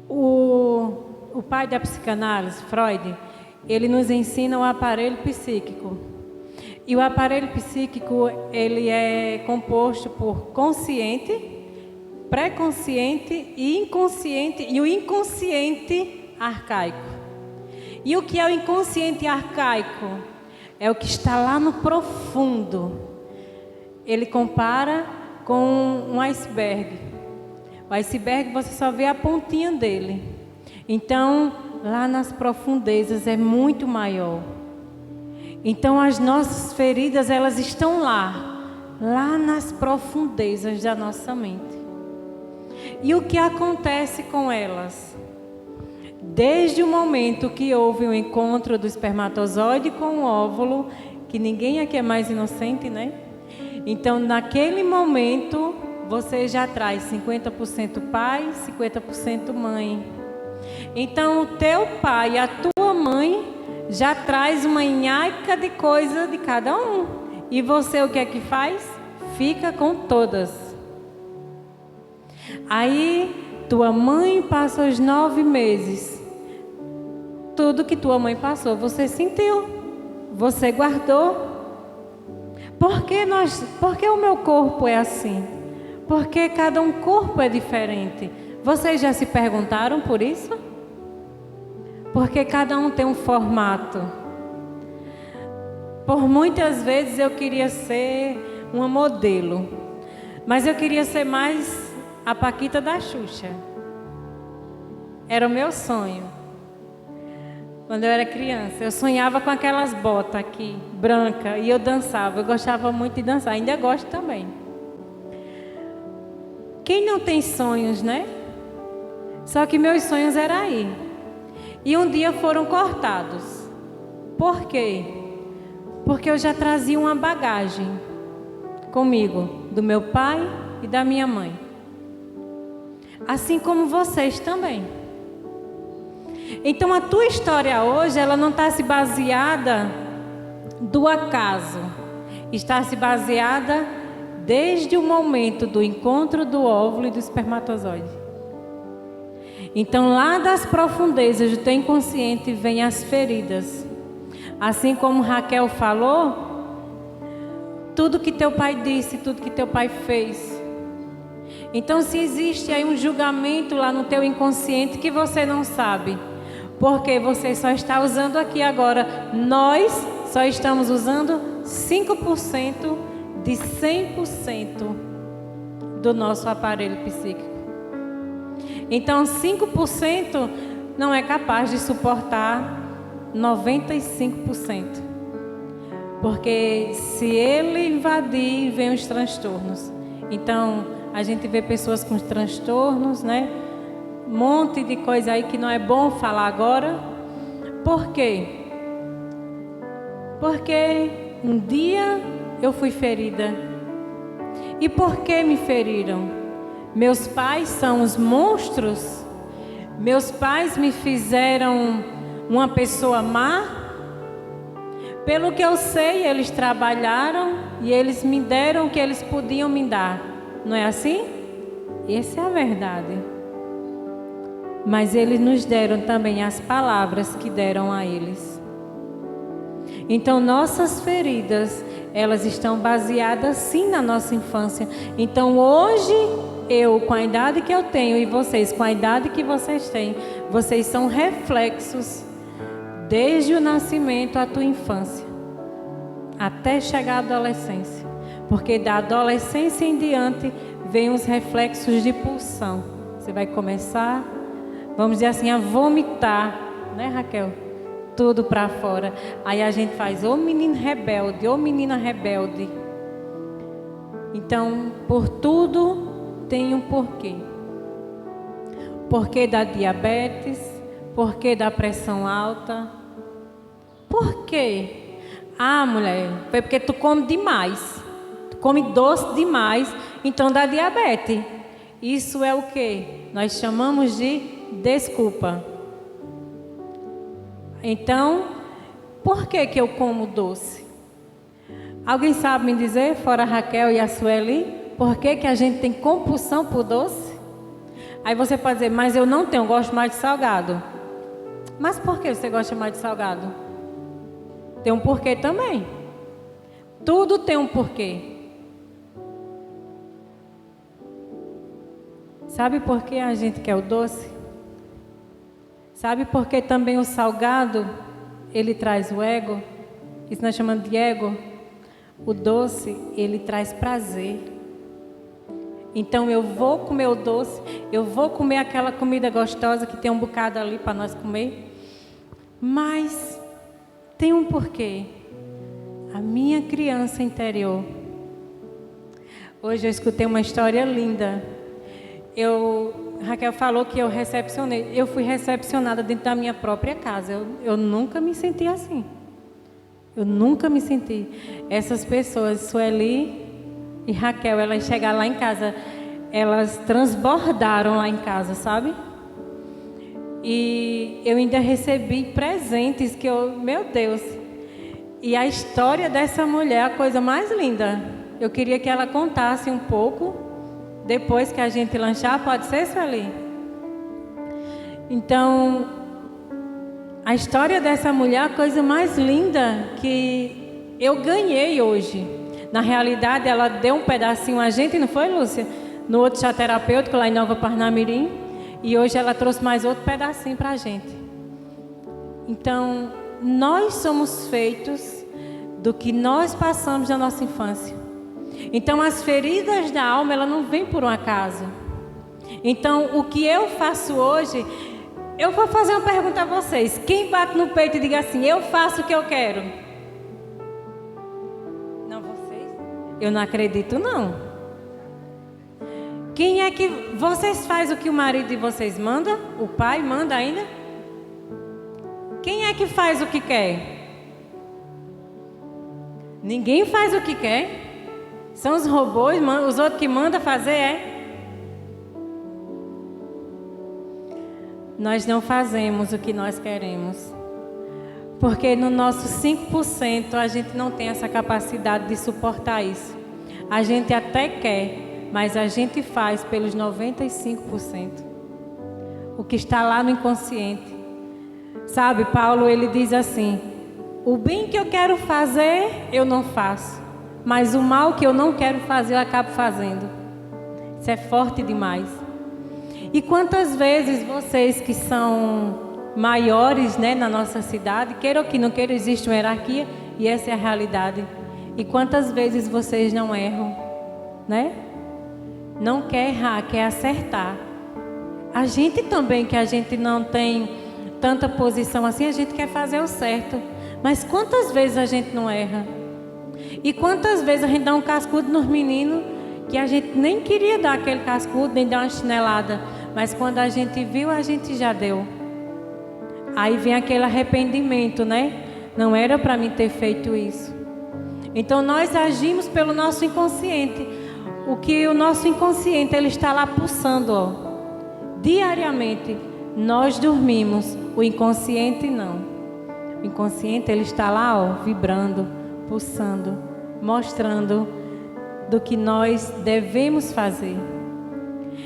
S1: O pai da psicanálise, Freud, ele nos ensina o aparelho psíquico. E o aparelho psíquico, ele é composto por consciente, pré-consciente e inconsciente, e o inconsciente arcaico. E o que é o inconsciente arcaico? É o que está lá no profundo. Ele compara com um iceberg. O iceberg você só vê a pontinha dele. Então, lá nas profundezas é muito maior. Então, as nossas feridas, elas estão lá nas profundezas da nossa mente. E o que acontece com elas? Desde o momento que houve o encontro do espermatozoide com o óvulo, que ninguém aqui é mais inocente, né? Então, naquele momento, você já traz 50% pai, 50% mãe. Então, o teu pai e a tua mãe já traz uma nhaca de coisa de cada um. E você o que é que faz? Fica com todas. Aí, tua mãe passa os 9 meses. Tudo que tua mãe passou, você sentiu. Você guardou. Por que o meu corpo é assim? Porque cada um corpo é diferente. Vocês já se perguntaram por isso? Porque cada um tem um formato. Por muitas vezes eu queria ser uma modelo, mas eu queria ser mais a Paquita da Xuxa. Era o meu sonho. Quando eu era criança, eu sonhava com aquelas botas aqui, branca, e eu dançava. Eu gostava muito de dançar, ainda gosto também. Quem não tem sonhos, né? Só que meus sonhos eram aí. E um dia foram cortados. Por quê? Porque eu já trazia uma bagagem comigo, do meu pai e da minha mãe. Assim como vocês também. Então a tua história hoje, ela não está se baseada do acaso. Está se baseada desde o momento do encontro do óvulo e do espermatozoide. Então lá das profundezas do teu inconsciente vêm as feridas. Assim como Raquel falou, tudo que teu pai disse, tudo que teu pai fez. Então se existe aí um julgamento lá no teu inconsciente que você não sabe, porque você só está usando aqui agora, nós só estamos usando 5% de 100% do nosso aparelho psíquico. Então, 5% não é capaz de suportar 95%. Porque se ele invadir, vem os transtornos. Então, a gente vê pessoas com transtornos, né? Um monte de coisa aí que não é bom falar agora. Por quê? Porque um dia eu fui ferida. E por que me feriram? Meus pais são os monstros? Meus pais me fizeram uma pessoa má? Pelo que eu sei, eles trabalharam e eles me deram o que eles podiam me dar. Não é assim? Essa é a verdade. Mas eles nos deram também as palavras que deram a eles. Então, nossas feridas, elas estão baseadas sim na nossa infância. Então, hoje, eu, com a idade que eu tenho, e vocês, com a idade que vocês têm, vocês são reflexos desde o nascimento à tua infância, até chegar à adolescência. Porque da adolescência em diante, vem os reflexos de pulsão. Você vai começar, vamos dizer assim, a vomitar, né, Raquel? Tudo para fora. Aí a gente faz, ô menino rebelde, ô menina rebelde. Então, por tudo tem um porquê. Porquê da diabetes, porquê da pressão alta. Por quê? Ah, mulher, foi porque tu come demais. Tu come doce demais, então dá diabetes. Isso é o que nós chamamos de desculpa. Então, por que que eu como doce? Alguém sabe me dizer, fora a Raquel e a Sueli, por que que a gente tem compulsão por doce? Aí você pode dizer, mas eu não tenho, eu gosto mais de salgado. Mas por que você gosta mais de salgado? Tem um porquê também. Tudo tem um porquê. Sabe por que a gente quer o doce? Sabe por que também o salgado, ele traz o ego? Isso nós chamamos de ego. O doce, ele traz prazer. Então eu vou comer o doce, eu vou comer aquela comida gostosa que tem um bocado ali para nós comer. Mas tem um porquê. A minha criança interior. Hoje eu escutei uma história linda. Raquel falou que eu recepcionei. Eu fui recepcionada dentro da minha própria casa. Eu nunca me senti assim. Eu nunca me senti. Essas pessoas, Sueli e Raquel, elas chegaram lá em casa, elas transbordaram lá em casa, sabe? E eu ainda recebi presentes que meu Deus. E a história dessa mulher é a coisa mais linda. Eu queria que ela contasse um pouco. Depois que a gente lanchar, pode ser, Sueli? Então, a história dessa mulher é a coisa mais linda que eu ganhei hoje. Na realidade, ela deu um pedacinho a gente, não foi, Lúcia? No outro chá terapêutico, lá em Nova Parnamirim. E hoje ela trouxe mais outro pedacinho para a gente. Então, nós somos feitos do que nós passamos na nossa infância. Então, as feridas da alma, ela não vem por um acaso. Então, o que eu faço hoje, eu vou fazer uma pergunta a vocês. Quem bate no peito e diga assim, eu faço o que eu quero? Não, vocês? Eu não acredito, não. Quem é que... Vocês fazem o que o marido de vocês manda? O pai manda ainda? Quem é que faz o que quer? Ninguém faz o que quer. São os robôs, os outros que mandam fazer, é? Nós não fazemos o que nós queremos. Porque no nosso 5% a gente não tem essa capacidade de suportar isso. A gente até quer, mas a gente faz pelos 95%. O que está lá no inconsciente. Sabe, Paulo, ele diz assim, o bem que eu quero fazer, eu não faço. Mas o mal que eu não quero fazer, eu acabo fazendo. Isso é forte demais. E quantas vezes vocês que são maiores, né, na nossa cidade, queira ou que não queira, existe uma hierarquia e essa é a realidade. E quantas vezes vocês não erram, né? não quer errar, quer acertar. A gente também, que a gente não tem tanta posição assim, a gente quer fazer o certo. Mas quantas vezes a gente não erra? E quantas vezes a gente dá um cascudo nos meninos que a gente nem queria dar aquele cascudo, nem dar uma chinelada. Mas quando a gente viu, a gente já deu. Aí vem aquele arrependimento, né? Não era para mim ter feito isso. Então nós agimos pelo nosso inconsciente. O que o nosso inconsciente, ele está lá pulsando, ó. Diariamente. Nós dormimos, o inconsciente não. O inconsciente, ele está lá, ó, vibrando, pulsando, mostrando do que nós devemos fazer.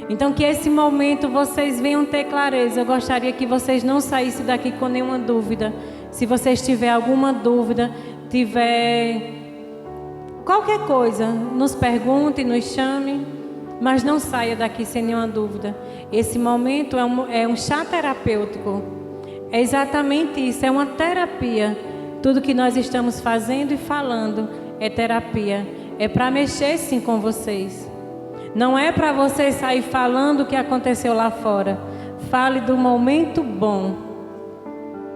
S1: Então que esse momento vocês venham ter clareza. Eu gostaria que vocês não saíssem daqui com nenhuma dúvida. Se vocês tiverem alguma dúvida, tiver qualquer coisa, nos pergunte, nos chame, mas não saia daqui sem nenhuma dúvida. Esse momento é um chá terapêutico. É exatamente isso, é uma terapia. Tudo que nós estamos fazendo e falando é terapia. É para mexer sim com vocês. Não é para vocês sair falando o que aconteceu lá fora. Fale do momento bom.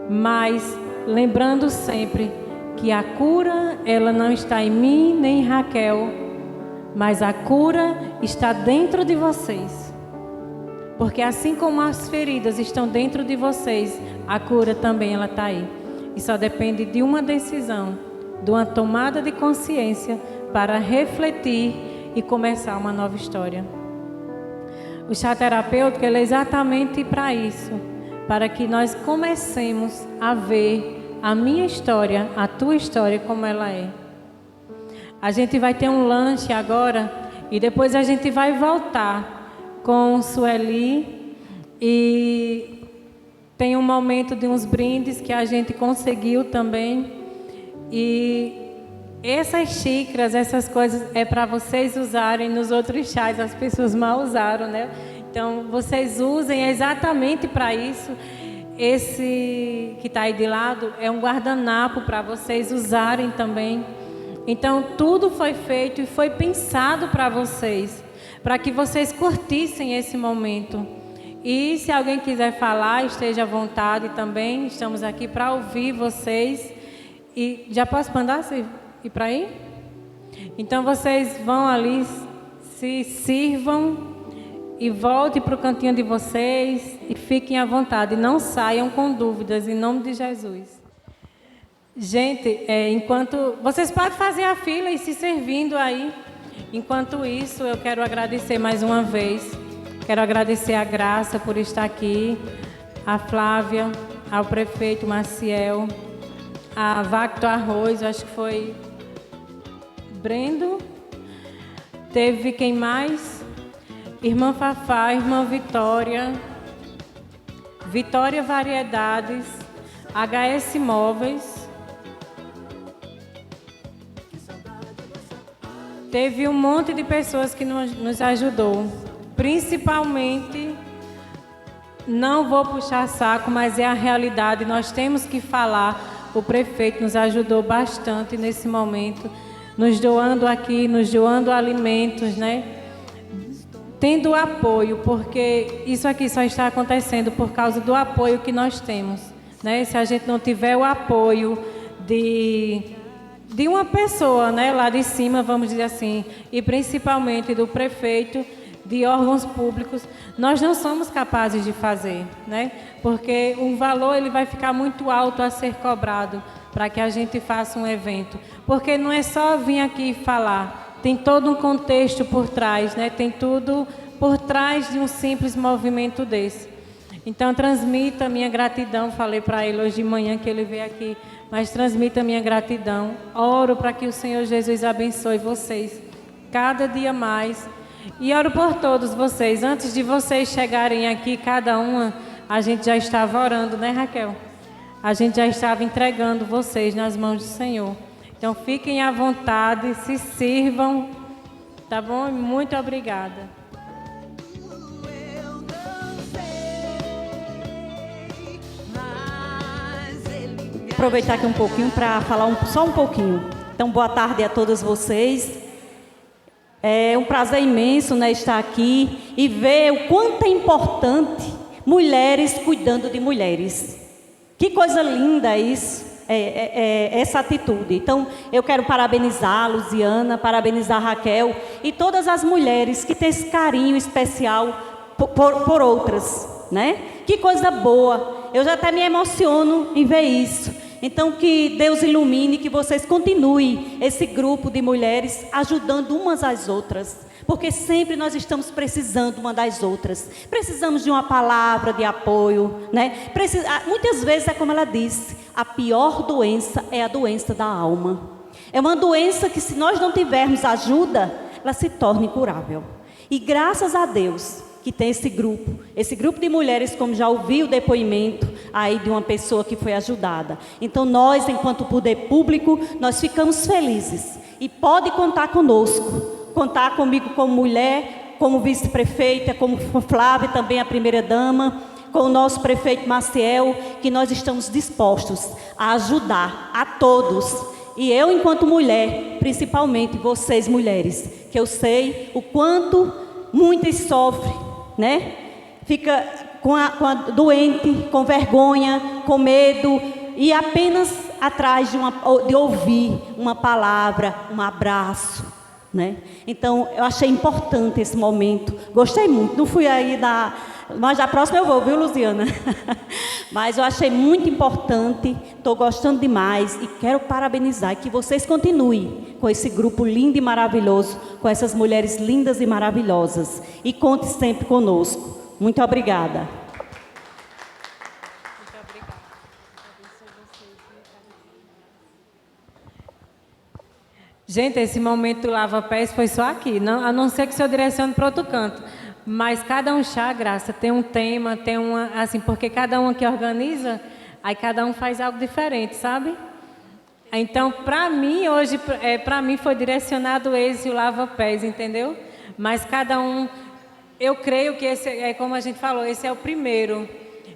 S1: Mas lembrando sempre que a cura, ela não está em mim nem em Raquel. Mas a cura está dentro de vocês. Porque assim como as feridas estão dentro de vocês, a cura também ela está aí. E só depende de uma decisão, de uma tomada de consciência para refletir e começar uma nova história. O chá terapêutico ele é exatamente para isso, para que nós comecemos a ver a minha história, a tua história como ela é. A gente vai ter um lanche agora e depois a gente vai voltar com Sueli e tem um momento de uns brindes que a gente conseguiu também. E essas xícaras, essas coisas é para vocês usarem nos outros chás. As pessoas mal usaram, né? Então vocês usem exatamente para isso. Esse que está aí de lado é um guardanapo para vocês usarem também. Então tudo foi feito e foi pensado para vocês, para que vocês curtissem esse momento. E se alguém quiser falar, esteja à vontade também. Estamos aqui para ouvir vocês. E já posso mandar ir para aí? Então vocês vão ali, se sirvam e voltem para o cantinho de vocês e fiquem à vontade. Não saiam com dúvidas, em nome de Jesus. Gente, enquanto vocês podem fazer a fila e se servindo aí. Enquanto isso, eu quero agradecer mais uma vez. Quero agradecer a Graça por estar aqui, a Flávia, ao prefeito Maciel, a Vacto Arroz, acho que foi Brendo. Teve quem mais? Irmã Fafá, Irmã Vitória, Vitória Variedades, HS Móveis. Teve um monte de pessoas que nos ajudou. Principalmente, não vou puxar saco, mas é a realidade, nós temos que falar. O prefeito nos ajudou bastante nesse momento, nos doando aqui, nos doando alimentos, né? Tendo apoio, porque isso aqui só está acontecendo por causa do apoio que nós temos, né? Se a gente não tiver o apoio de uma pessoa, né, lá de cima, vamos dizer assim, e principalmente do prefeito, de órgãos públicos, nós não somos capazes de fazer, né? Porque o valor ele vai ficar muito alto a ser cobrado para que a gente faça um evento. Porque não é só vir aqui e falar, tem todo um contexto por trás, né? Tem tudo por trás de um simples movimento desse. Então transmita a minha gratidão, falei para ele hoje de manhã que ele veio aqui, mas transmita a minha gratidão. Oro para que o Senhor Jesus abençoe vocês cada dia mais. E oro por todos vocês. Antes de vocês chegarem aqui, cada uma, a gente já estava orando, né, Raquel? A gente já estava entregando vocês nas mãos do Senhor. Então, fiquem à vontade, se sirvam, tá bom? Muito obrigada.
S3: Aproveitar aqui um pouquinho para falar só um pouquinho. Então, boa tarde a todos vocês. É um prazer imenso, né, estar aqui e ver o quanto é importante mulheres cuidando de mulheres. Que coisa linda isso, essa atitude. Então, eu quero parabenizar a Luziana, parabenizar a Raquel e todas as mulheres que têm esse carinho especial por outras, né? Que coisa boa. Eu já até me emociono em ver isso. Então, que Deus ilumine, que vocês continuem esse grupo de mulheres ajudando umas às outras. Porque sempre nós estamos precisando uma das outras. Precisamos de uma palavra de apoio, né? Muitas vezes é como ela disse, a pior doença é a doença da alma. É uma doença que, se nós não tivermos ajuda, ela se torna incurável. E graças a Deus que tem esse grupo de mulheres, como já ouvi o depoimento aí de uma pessoa que foi ajudada. Então nós, enquanto poder público, nós ficamos felizes. E pode contar conosco, contar comigo como mulher, como vice-prefeita, como Flávia, também a primeira-dama, com o nosso prefeito Maciel, que nós estamos dispostos a ajudar a todos. E eu, enquanto mulher, principalmente vocês mulheres, que eu sei o quanto muitas sofrem, né? Fica com a doente, com vergonha, com medo, e apenas atrás de ouvir uma palavra, um abraço, né? Então, eu achei importante esse momento. Gostei muito. Não fui aí mas a próxima eu vou, viu, Luziana? Mas eu achei muito importante, estou gostando demais e quero parabenizar e que vocês continuem com esse grupo lindo e maravilhoso, com essas mulheres lindas e maravilhosas. E conte sempre conosco. Muito obrigada.
S1: Gente, esse momento do lava-pés foi só aqui, não, a não ser que o senhor direcione para outro canto. Mas cada um chá, Graça, tem um tema, tem uma, assim, porque cada um aqui organiza, aí cada um faz algo diferente, sabe? Então, para mim, hoje, para mim foi direcionado esse, o lava-pés, entendeu? Mas cada um, eu creio que esse, como a gente falou, esse é o primeiro.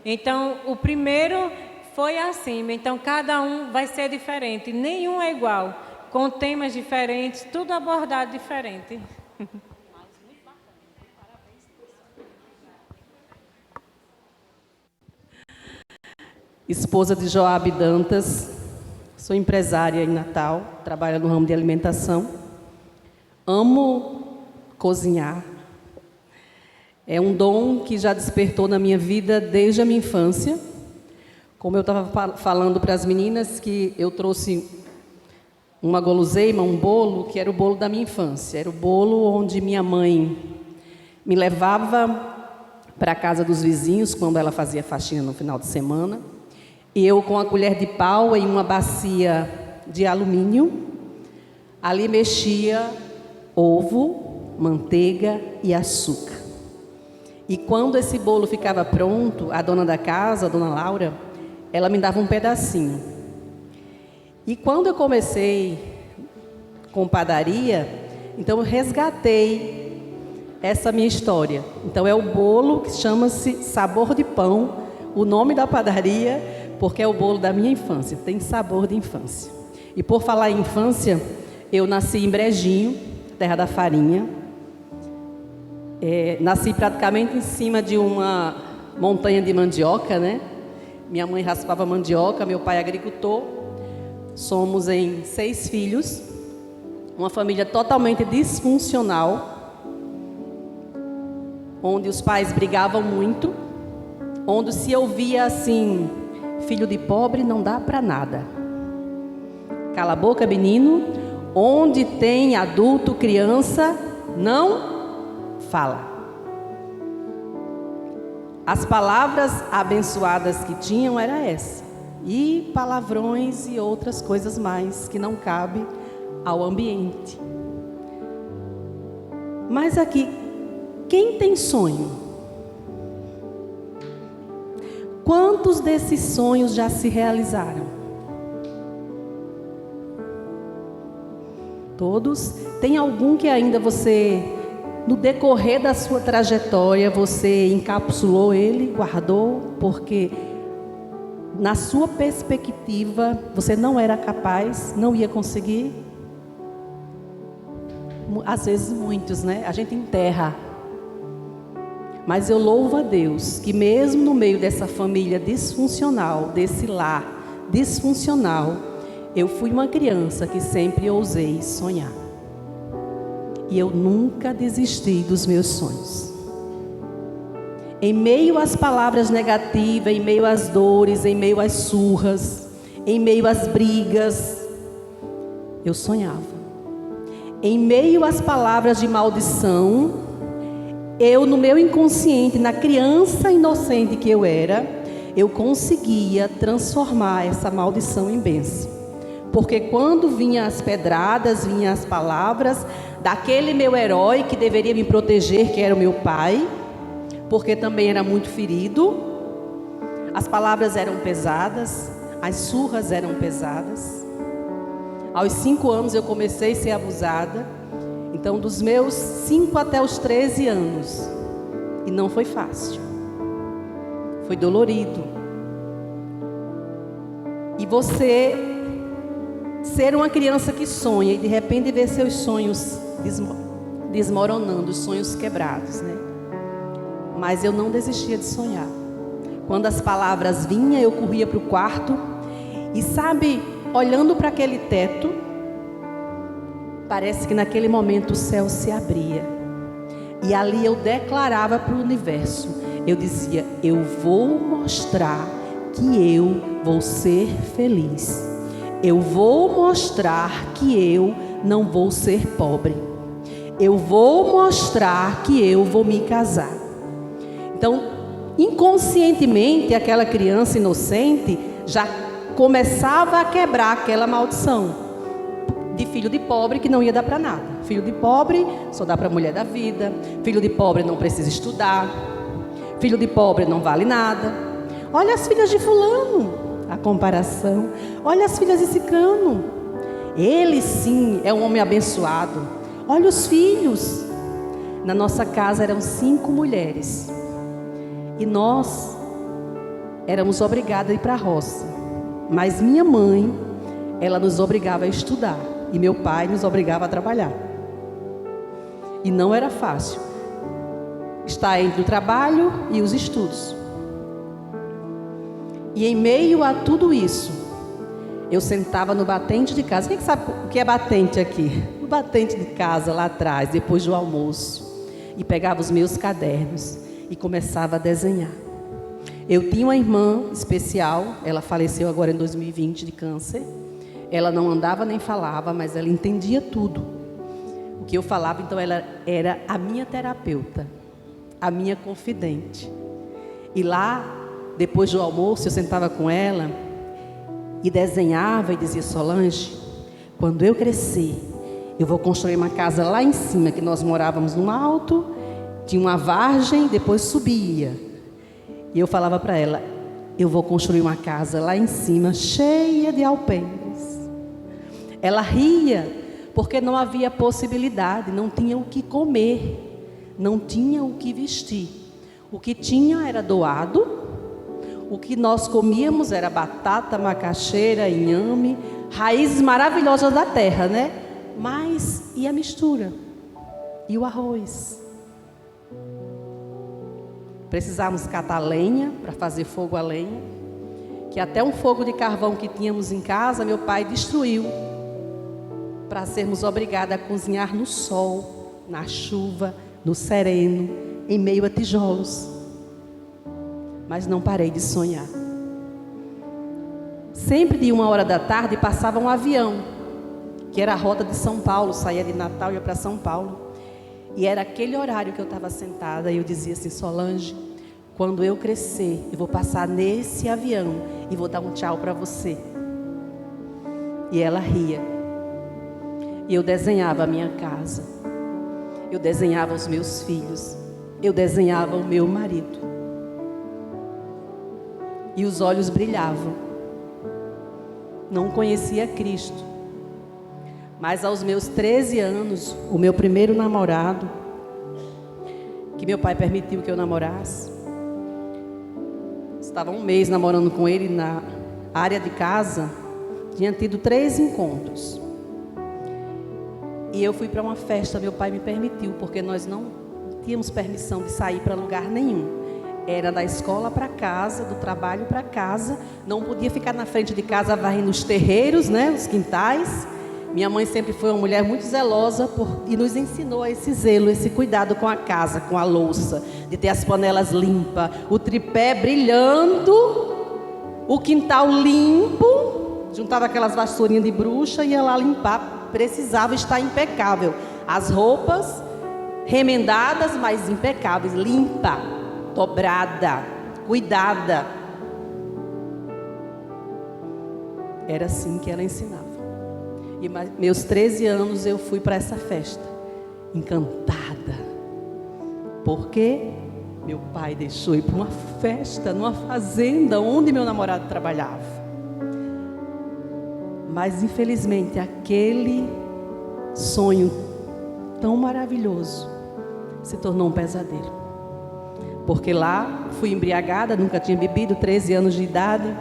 S1: Então, o primeiro foi acima, então cada um vai ser diferente, nenhum é igual, com temas diferentes, tudo abordado diferente.
S4: Esposa de Joabe Dantas, sou empresária em Natal, trabalho no ramo de alimentação. Amo cozinhar. É um dom que já despertou na minha vida desde a minha infância. Como eu estava falando para as meninas, que eu trouxe uma guloseima, um bolo, que era o bolo da minha infância. Era o bolo onde minha mãe me levava para a casa dos vizinhos, quando ela fazia faxina no final de semana. E eu, com a colher de pau em uma bacia de alumínio, ali mexia ovo, manteiga e açúcar. E quando esse bolo ficava pronto, a dona da casa, a dona Laura, ela me dava um pedacinho. E quando eu comecei com padaria, então eu resgatei essa minha história. Então é o bolo que chama-se Sabor de Pão, o nome da padaria, porque é o bolo da minha infância, tem sabor de infância. E por falar em infância, eu nasci em Brejinho, terra da farinha. Nasci praticamente em cima de uma montanha de mandioca, né? Minha mãe raspava mandioca, meu pai agricultor. Somos em 6 filhos, uma família totalmente disfuncional, onde os pais brigavam muito, onde se ouvia assim: filho de pobre não dá para nada. Cala a boca, menino. Onde tem adulto, criança, não fala. As palavras abençoadas que tinham era essa. E palavrões e outras coisas mais que não cabem ao ambiente. Mas aqui, quem tem sonho? Quantos desses sonhos já se realizaram? Todos? Tem algum que ainda você, no decorrer da sua trajetória, você encapsulou ele, guardou, porque na sua perspectiva você não era capaz, não ia conseguir? às vezes muitos, né? A gente enterra. Mas eu louvo a Deus que mesmo no meio dessa família disfuncional, desse lar disfuncional, eu fui uma criança que sempre ousei sonhar. E eu nunca desisti dos meus sonhos. Em meio às palavras negativas, em meio às dores, em meio às surras, em meio às brigas, eu sonhava. Em meio às palavras de maldição, eu no meu inconsciente, na criança inocente que eu era, eu conseguia transformar essa maldição em bênção. Porque quando vinham as pedradas, vinham as palavras daquele meu herói que deveria me proteger, que era o meu pai, porque também era muito ferido, as palavras eram pesadas, as surras eram pesadas. Aos 5 anos eu comecei a ser abusada, então dos meus 5 até os 13 anos, e não foi fácil, foi dolorido. E você ser uma criança que sonha e de repente ver seus sonhos desmoronando, os sonhos quebrados, né? Mas eu não desistia de sonhar. Quando as palavras vinham, eu corria para o quarto e sabe, olhando para aquele teto, parece que naquele momento o céu se abria. E ali eu declarava para o universo, eu dizia, eu vou mostrar que eu vou ser feliz. Eu vou mostrar que eu não vou ser pobre. Eu vou mostrar que eu vou me casar. Então, inconscientemente, aquela criança inocente já começava a quebrar aquela maldição de filho de pobre que não ia dar para nada. Filho de pobre só dá para a mulher da vida. Filho de pobre não precisa estudar. Filho de pobre não vale nada. Olha as filhas de fulano, a comparação. Olha as filhas de ciclano. Ele sim é um homem abençoado. Olha os filhos. Na nossa casa eram 5 mulheres. E nós éramos obrigadas a ir para a roça. Mas minha mãe, ela nos obrigava a estudar. E meu pai nos obrigava a trabalhar. E não era fácil estar entre o trabalho e os estudos. E em meio a tudo isso, eu sentava no batente de casa. Quem sabe o que é batente aqui? No batente de casa, lá atrás, depois do almoço. E pegava os meus cadernos e começava a desenhar. Eu tinha uma irmã especial, ela faleceu agora em 2020 de câncer. Ela não andava nem falava, mas ela entendia tudo. O que eu falava, então ela era a minha terapeuta, a minha confidente. E lá, depois do almoço, eu sentava com ela e desenhava e dizia, Solange, quando eu crescer, eu vou construir uma casa lá em cima, que nós morávamos no alto, tinha uma vargem, depois subia. E eu falava para ela, eu vou construir uma casa lá em cima, cheia de alpendres. Ela ria, porque não havia possibilidade, não tinha o que comer, não tinha o que vestir. O que tinha era doado, o que nós comíamos era batata, macaxeira, inhame, raízes maravilhosas da terra, né? Mas e a mistura? E o arroz? Precisávamos catar lenha para fazer fogo a lenha, que até um fogo de carvão que tínhamos em casa, meu pai destruiu, para sermos obrigados a cozinhar no sol, na chuva, no sereno, em meio a tijolos. Mas não parei de sonhar. Sempre de 1h da tarde passava um avião, que era a rota de São Paulo, saía de Natal e ia para São Paulo. E era aquele horário que eu estava sentada e eu dizia assim, Solange, quando eu crescer, eu vou passar nesse avião e vou dar um tchau para você. E ela ria. E eu desenhava a minha casa. Eu desenhava os meus filhos. Eu desenhava o meu marido. E os olhos brilhavam. Não conhecia Cristo. Mas aos meus 13 anos, o meu primeiro namorado, que meu pai permitiu que eu namorasse, estava 1 mês namorando com ele na área de casa, tinha tido 3 encontros. E eu fui para uma festa, meu pai me permitiu, porque nós não tínhamos permissão de sair para lugar nenhum. Era da escola para casa, do trabalho para casa. Não podia ficar na frente de casa varrendo os terreiros, né, os quintais. Minha mãe sempre foi uma mulher muito zelosa e nos ensinou esse zelo, esse cuidado com a casa, com a louça, de ter as panelas limpas, o tripé brilhando, o quintal limpo. Juntava aquelas vassourinhas de bruxa e ia lá limpar. Precisava estar impecável. As roupas remendadas, mas impecáveis, limpa, dobrada, cuidada. Era assim que ela ensinava. E meus 13 anos eu fui para essa festa, encantada, porque meu pai deixou ir para uma festa, numa fazenda onde meu namorado trabalhava. Mas infelizmente aquele sonho tão maravilhoso se tornou um pesadelo. Porque lá fui embriagada, nunca tinha bebido, 13 anos de idade.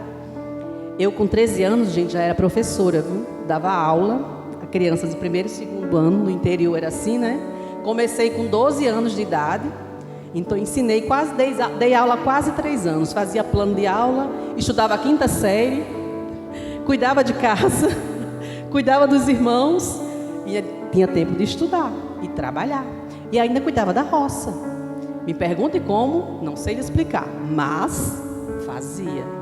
S4: Eu com 13 anos, gente, já era professora, viu? Dava aula a crianças de primeiro e segundo ano, no interior era assim, né? Comecei com 12 anos de idade, então ensinei dei aula quase 3 anos. Fazia plano de aula, estudava a 5ª série, cuidava de casa, cuidava dos irmãos, e tinha tempo de estudar e trabalhar. E ainda cuidava da roça. Me pergunte como, não sei lhe explicar, mas fazia.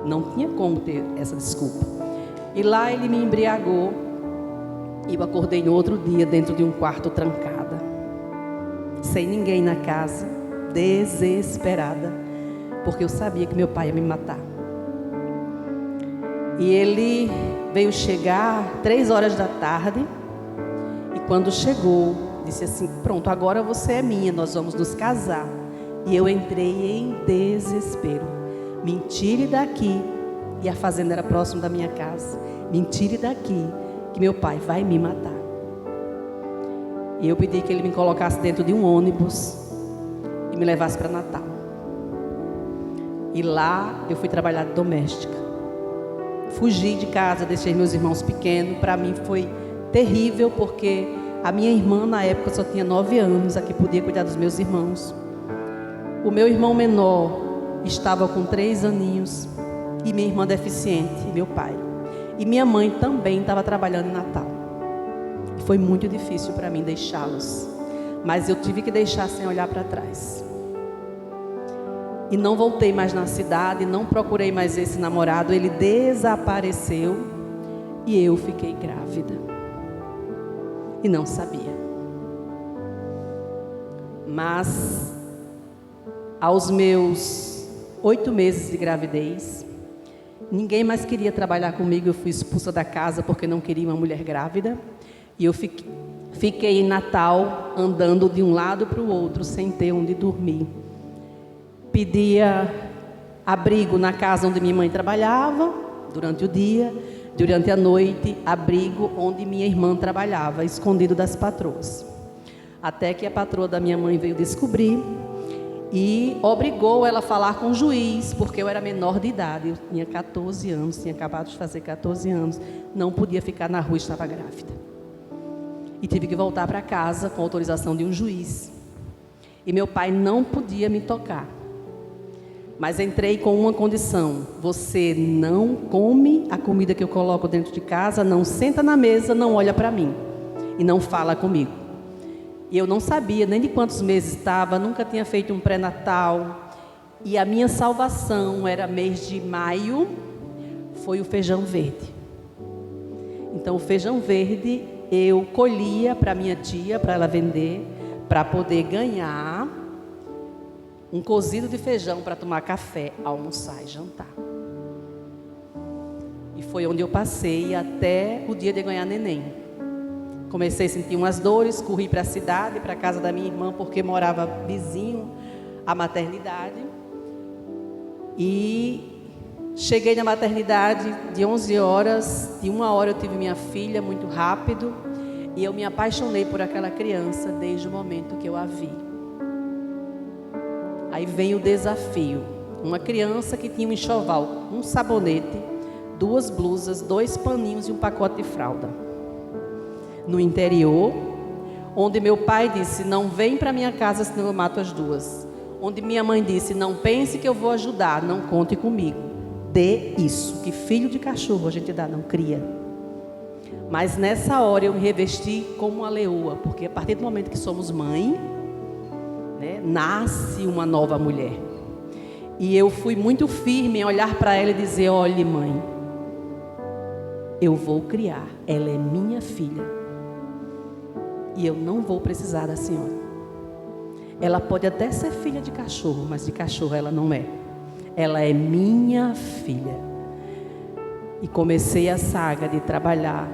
S4: Não tinha como ter essa desculpa. E lá ele me embriagou. E eu acordei no outro dia dentro de um quarto trancada, sem ninguém na casa, desesperada, porque eu sabia que meu pai ia me matar. E ele veio chegar 3 horas da tarde. E quando chegou, disse assim: pronto, agora você é minha, nós vamos nos casar. E eu entrei em desespero. Me tire daqui. E a fazenda era próximo da minha casa. Me tire daqui, que meu pai vai me matar. E eu pedi que ele me colocasse dentro de um ônibus e me levasse para Natal. E lá eu fui trabalhar de doméstica. Fugi de casa, deixei meus irmãos pequenos. Para mim foi terrível, porque a minha irmã na época só tinha 9 anos, a que podia cuidar dos meus irmãos. O meu irmão menor estava com 3 aninhos, e minha irmã deficiente, e meu pai. E minha mãe também estava trabalhando em Natal. E foi muito difícil para mim deixá-los, mas eu tive que deixar sem olhar para trás. E não voltei mais na cidade, não procurei mais esse namorado, ele desapareceu e eu fiquei grávida. E não sabia. Mas aos meus 8 meses de gravidez, ninguém mais queria trabalhar comigo. Eu fui expulsa da casa porque não queria uma mulher grávida. E eu fiquei em Natal andando de um lado para o outro sem ter onde dormir. Pedia abrigo na casa onde minha mãe trabalhava durante o dia, durante a noite abrigo onde minha irmã trabalhava, escondido das patroas. Até que a patroa da minha mãe veio descobrir e obrigou ela a falar com o juiz, porque eu era menor de idade, eu tinha 14 anos, tinha acabado de fazer 14 anos, não podia ficar na rua, estava grávida. E tive que voltar para casa com autorização de um juiz. E meu pai não podia me tocar. Mas entrei com uma condição: você não come a comida que eu coloco dentro de casa, não senta na mesa, não olha para mim e não fala comigo. E eu não sabia nem de quantos meses estava, nunca tinha feito um pré-natal. E a minha salvação era mês de maio, foi o feijão verde. Então o feijão verde eu colhia para minha tia, para ela vender, para poder ganhar um cozido de feijão para tomar café, almoçar e jantar. E foi onde eu passei até o dia de ganhar neném. Comecei a sentir umas dores, corri para a cidade, para a casa da minha irmã, porque morava vizinho à maternidade. E cheguei na maternidade de 11 horas, de 1 hora eu tive minha filha, muito rápido. E eu me apaixonei por aquela criança desde o momento que eu a vi. Aí vem o desafio. Uma criança que tinha um enxoval, um sabonete, 2 blusas, 2 paninhos e um pacote de fralda. no interior, onde meu pai disse: não vem para minha casa senão eu mato as duas. Onde minha mãe disse: não pense que eu vou ajudar, não conte comigo. Dê isso, que filho de cachorro a gente dá, não cria. Mas nessa hora eu me revesti como uma leoa, porque a partir do momento que somos mãe, né, nasce uma nova mulher. E eu fui muito firme em olhar para ela e dizer: olhe, mãe, eu vou criar, ela é minha filha. E eu não vou precisar da senhora. Ela pode até ser filha de cachorro, mas de cachorro ela não é. Ela é minha filha. E comecei a saga de trabalhar.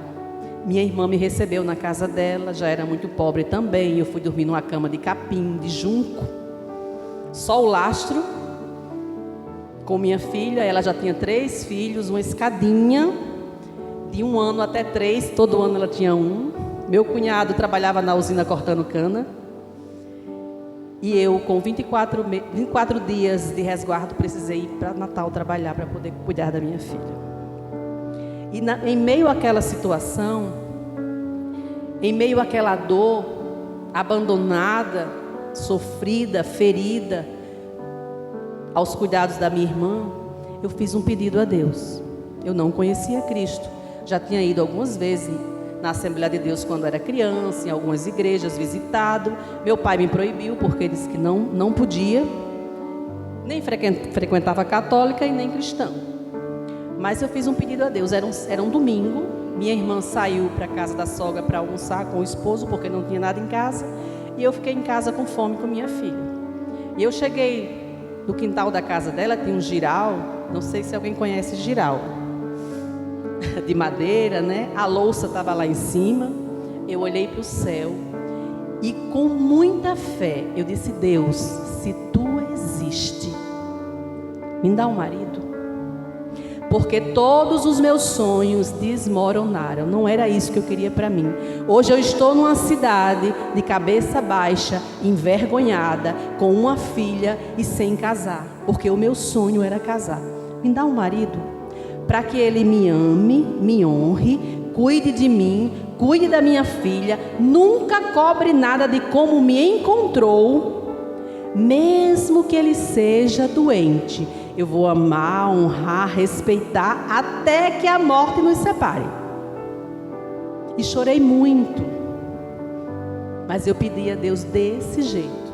S4: Minha irmã me recebeu na casa dela, já era muito pobre também. Eu fui dormir numa cama de capim, de junco. Só o lastro. Com minha filha, ela já tinha 3 filhos, uma escadinha. De 1 ano até 3, todo ano ela tinha um. Meu cunhado trabalhava na usina cortando cana. E eu, com 24 dias de resguardo, precisei ir para Natal trabalhar para poder cuidar da minha filha. E em meio àquela situação, em meio àquela dor, abandonada, sofrida, ferida, aos cuidados da minha irmã, eu fiz um pedido a Deus. Eu não conhecia Cristo. Já tinha ido algumas vezes na Assembleia de Deus quando era criança, em algumas igrejas, visitado. Meu pai me proibiu porque disse que não podia. Nem frequentava católica e nem cristão. Mas eu fiz um pedido a Deus. Era um domingo. Minha irmã saiu para a casa da sogra para almoçar com o esposo, porque não tinha nada em casa. E eu fiquei em casa com fome com minha filha. E eu cheguei no quintal da casa dela, tinha um giral. Não sei se alguém conhece giral. De madeira, né? A louça estava lá em cima. Eu olhei para o céu e com muita fé eu disse: Deus, se tu existe, me dá um marido. Porque todos os meus sonhos desmoronaram. Não era isso que eu queria para mim. Hoje eu estou numa cidade de cabeça baixa, envergonhada, com uma filha e sem casar. Porque o meu sonho era casar. Me dá um marido para que ele me ame, me honre, cuide de mim, cuide da minha filha, nunca cobre nada de como me encontrou, mesmo que ele seja doente. Eu vou amar, honrar, respeitar, até que a morte nos separe. E chorei muito, mas eu pedi a Deus desse jeito,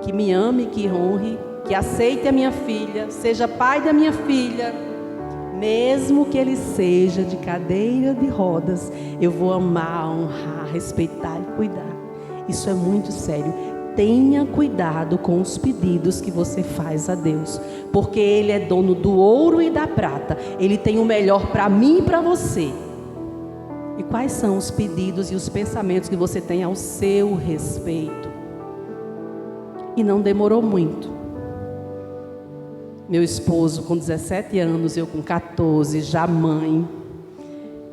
S4: que me ame, que honre, que aceite a minha filha, seja pai da minha filha, mesmo que ele seja de cadeira de rodas. Eu vou amar, honrar, respeitar e cuidar. Isso é muito sério. Tenha cuidado com os pedidos que você faz a Deus, porque Ele é dono do ouro e da prata. Ele tem o melhor para mim e para você. E quais são os pedidos e os pensamentos que você tem ao seu respeito? E não demorou muito. Meu esposo com 17 anos, eu com 14, já mãe.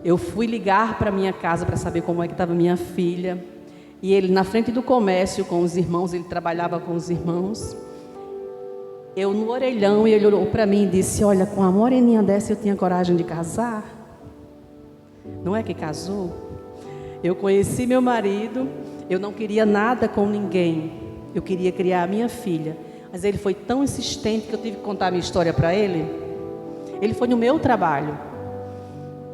S4: Eu fui ligar para minha casa para saber como é que estava minha filha. E ele na frente do comércio com os irmãos, ele trabalhava com os irmãos. Eu no orelhão, e ele olhou para mim e disse: olha, com a moreninha dessa eu tinha coragem de casar? Não é que casou? Eu conheci meu marido, eu não queria nada com ninguém. Eu queria criar a minha filha. Mas ele foi tão insistente que eu tive que contar a minha história para ele. Ele foi no meu trabalho.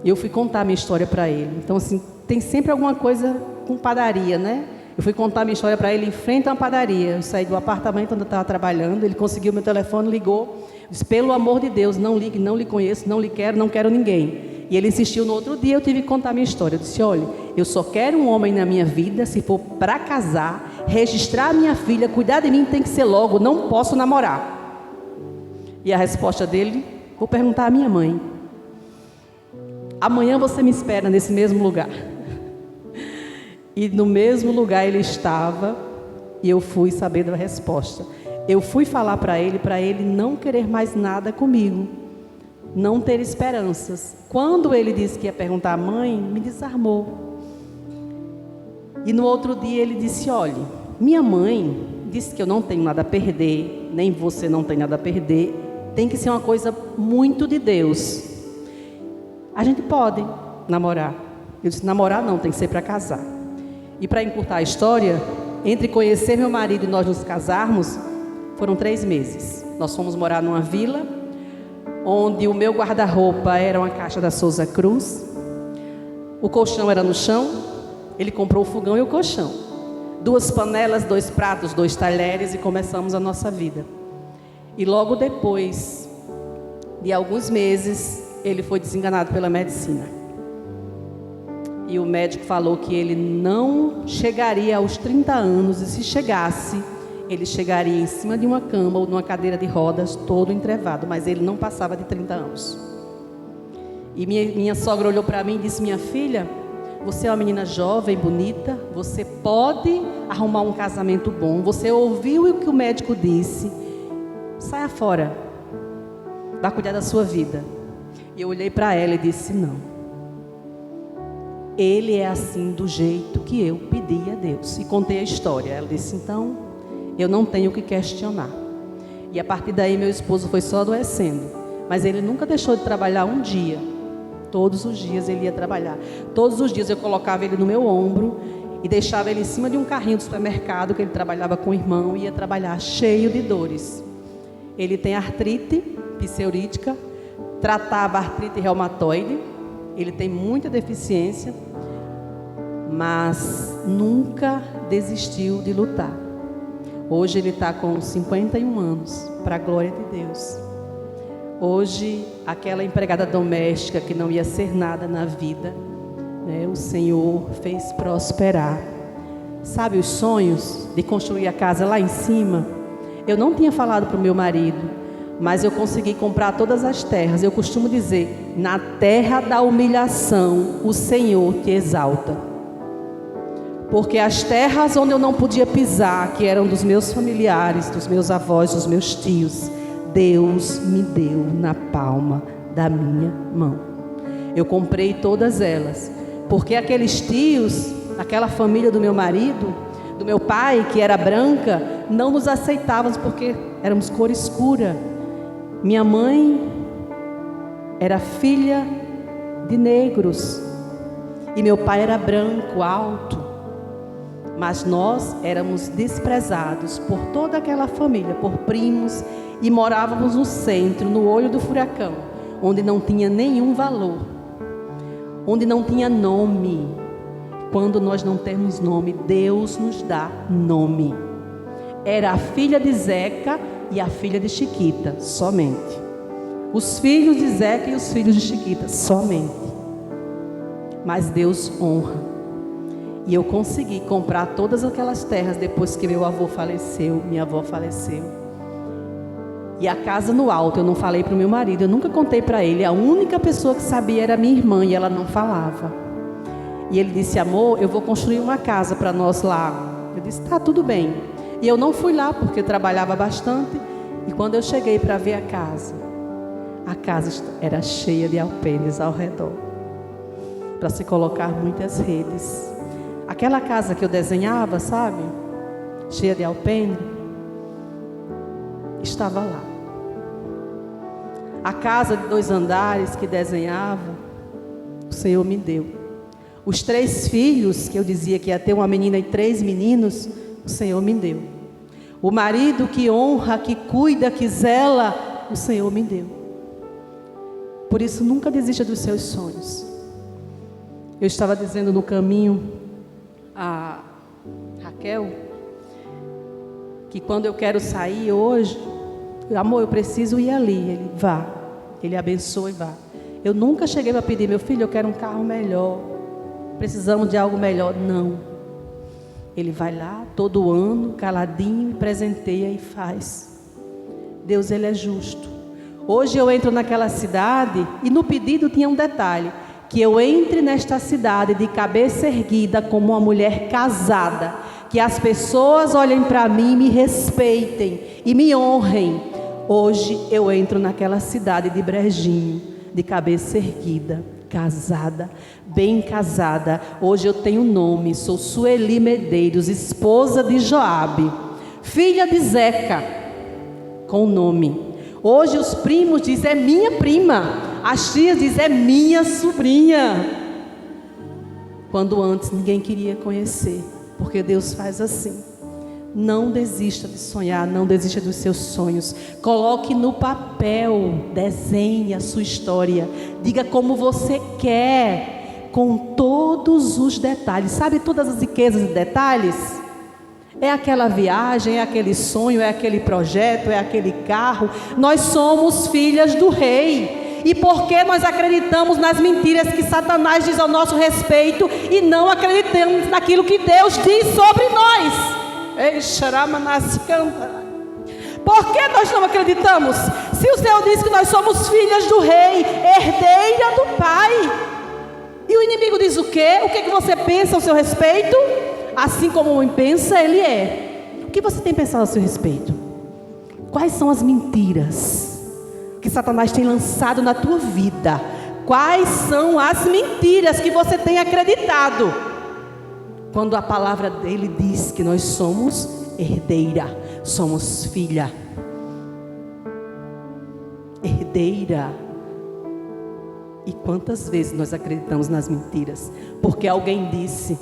S4: E eu fui contar a minha história para ele. Então assim, tem sempre alguma coisa com padaria, né? Eu fui contar a minha história para ele em frente a uma padaria. Eu saí do apartamento onde eu estava trabalhando. Ele conseguiu meu telefone, ligou. Disse: pelo amor de Deus, não ligue, não lhe conheço, não lhe quero, não quero ninguém. E ele insistiu. No outro dia eu tive que contar a minha história. Eu disse: olha, eu só quero um homem na minha vida se for para casar, registrar a minha filha, cuidar de mim tem que ser logo, não posso namorar. E a resposta dele: vou perguntar à minha mãe. Amanhã você me espera nesse mesmo lugar. E no mesmo lugar ele estava, e eu fui saber da resposta. Eu fui falar para ele não querer mais nada comigo, não ter esperanças. Quando ele disse que ia perguntar à mãe, me desarmou. E no outro dia ele disse: olha, minha mãe disse que eu não tenho nada a perder, nem você não tem nada a perder, tem que ser uma coisa muito de Deus. A gente pode namorar. Eu disse, namorar não, tem que ser para casar. E para encurtar a história, entre conhecer meu marido e nós nos casarmos, foram 3 meses. Nós fomos morar numa vila, onde o meu guarda-roupa era uma caixa da Souza Cruz, o colchão era no chão, ele comprou o fogão e o colchão, 2 panelas, 2 pratos, 2 talheres, e começamos a nossa vida. E logo depois de alguns meses, ele foi desenganado pela medicina. E o médico falou que ele não chegaria aos 30 anos, e se chegasse, ele chegaria em cima de uma cama ou numa cadeira de rodas, todo entrevado, mas ele não passava de 30 anos. E minha sogra olhou para mim e disse, minha filha, você é uma menina jovem, bonita, você pode arrumar um casamento bom, você ouviu o que o médico disse, saia fora, vá cuidar da sua vida. E eu olhei para ela e disse, não, ele é assim do jeito que eu pedi a Deus. E contei a história. Ela disse, então, eu não tenho o que questionar. E a partir daí meu esposo foi só adoecendo, mas ele nunca deixou de trabalhar um dia. Todos os dias ele ia trabalhar. Todos os dias eu colocava ele no meu ombro e deixava ele em cima de um carrinho do supermercado, que ele trabalhava com o irmão, e ia trabalhar cheio de dores. Ele tem artrite pseurítica, tratava artrite reumatoide, ele tem muita deficiência, mas nunca desistiu de lutar. Hoje ele está com 51 anos, para a glória de Deus. Hoje, aquela empregada doméstica que não ia ser nada na vida, né, o Senhor fez prosperar. Sabe os sonhos de construir a casa lá em cima? Eu não tinha falado para o meu marido, mas eu consegui comprar todas as terras. Eu costumo dizer, na terra da humilhação, o Senhor te exalta. Porque as terras onde eu não podia pisar, que eram dos meus familiares, dos meus avós, dos meus tios, Deus me deu na palma da minha mão. Eu comprei todas elas, porque aqueles tios, aquela família do meu marido, do meu pai, que era branca, não nos aceitávamos porque éramos cor escura. Minha mãe era filha de negros e meu pai era branco, alto. Mas nós éramos desprezados por toda aquela família, por primos, e morávamos no centro, no olho do furacão, onde não tinha nenhum valor, onde não tinha nome. Quando nós não temos nome, Deus nos dá nome. Era a filha de Zeca e a filha de Chiquita, somente. Os filhos de Zeca e os filhos de Chiquita, somente. Mas Deus honra. E eu consegui comprar todas aquelas terras depois que meu avô faleceu, minha avó faleceu. E a casa no alto, eu não falei para o meu marido, eu nunca contei para ele. A única pessoa que sabia era minha irmã e ela não falava. E ele disse, amor, eu vou construir uma casa para nós lá. Eu disse, tá, tudo bem. E eu não fui lá porque eu trabalhava bastante. E quando eu cheguei para ver a casa era cheia de alpendres ao redor, para se colocar muitas redes. Aquela casa que eu desenhava, sabe, cheia de alpendre, estava lá. A casa de 2 andares que desenhava, o Senhor me deu. Os 3 filhos, que eu dizia que ia ter uma menina e 3 meninos, o Senhor me deu. O marido que honra, que cuida, que zela, o Senhor me deu. Por isso, nunca desista dos seus sonhos. Eu estava dizendo no caminho a Raquel, que quando eu quero sair hoje, amor, eu preciso ir ali. Ele, vá. Ele abençoa e vá. Eu nunca cheguei para pedir, meu filho, eu quero um carro melhor, precisamos de algo melhor. Não. Ele vai lá todo ano, caladinho, e presenteia e faz. Deus, Ele é justo. Hoje eu entro naquela cidade e no pedido tinha um detalhe, que eu entre nesta cidade de cabeça erguida como uma mulher casada, que as pessoas olhem para mim, me respeitem e me honrem. Hoje eu entro naquela cidade de Brejinho, de cabeça erguida, casada, bem casada. Hoje eu tenho nome, sou Sueli Medeiros, esposa de Joabe, filha de Zeca, com nome. Hoje os primos dizem, é minha prima. As tias dizem, é minha sobrinha. quando antes ninguém queria conhecer, porque Deus faz assim. Não desista de sonhar, não desista dos seus sonhos. Coloque no papel, desenhe a sua história, diga como você quer, com todos os detalhes. Sabe todas as riquezas e detalhes? É aquela viagem, é aquele sonho, é aquele projeto, é aquele carro. Nós somos filhas do Rei. E por que nós acreditamos nas mentiras que Satanás diz ao nosso respeito e não acreditamos naquilo que Deus diz sobre nós? Por que nós não acreditamos? Se o Senhor diz que nós somos filhas do Rei, herdeira do Pai, e o inimigo diz o quê? O que você pensa ao seu respeito? Assim como o homem pensa, ele é. O que você tem pensado a seu respeito? Quais são as mentiras que Satanás tem lançado na tua vida? Quais são as mentiras que você tem acreditado? Quando a palavra dele diz que nós somos herdeira, somos filha. Herdeira. E quantas vezes nós acreditamos nas mentiras? Porque alguém disse: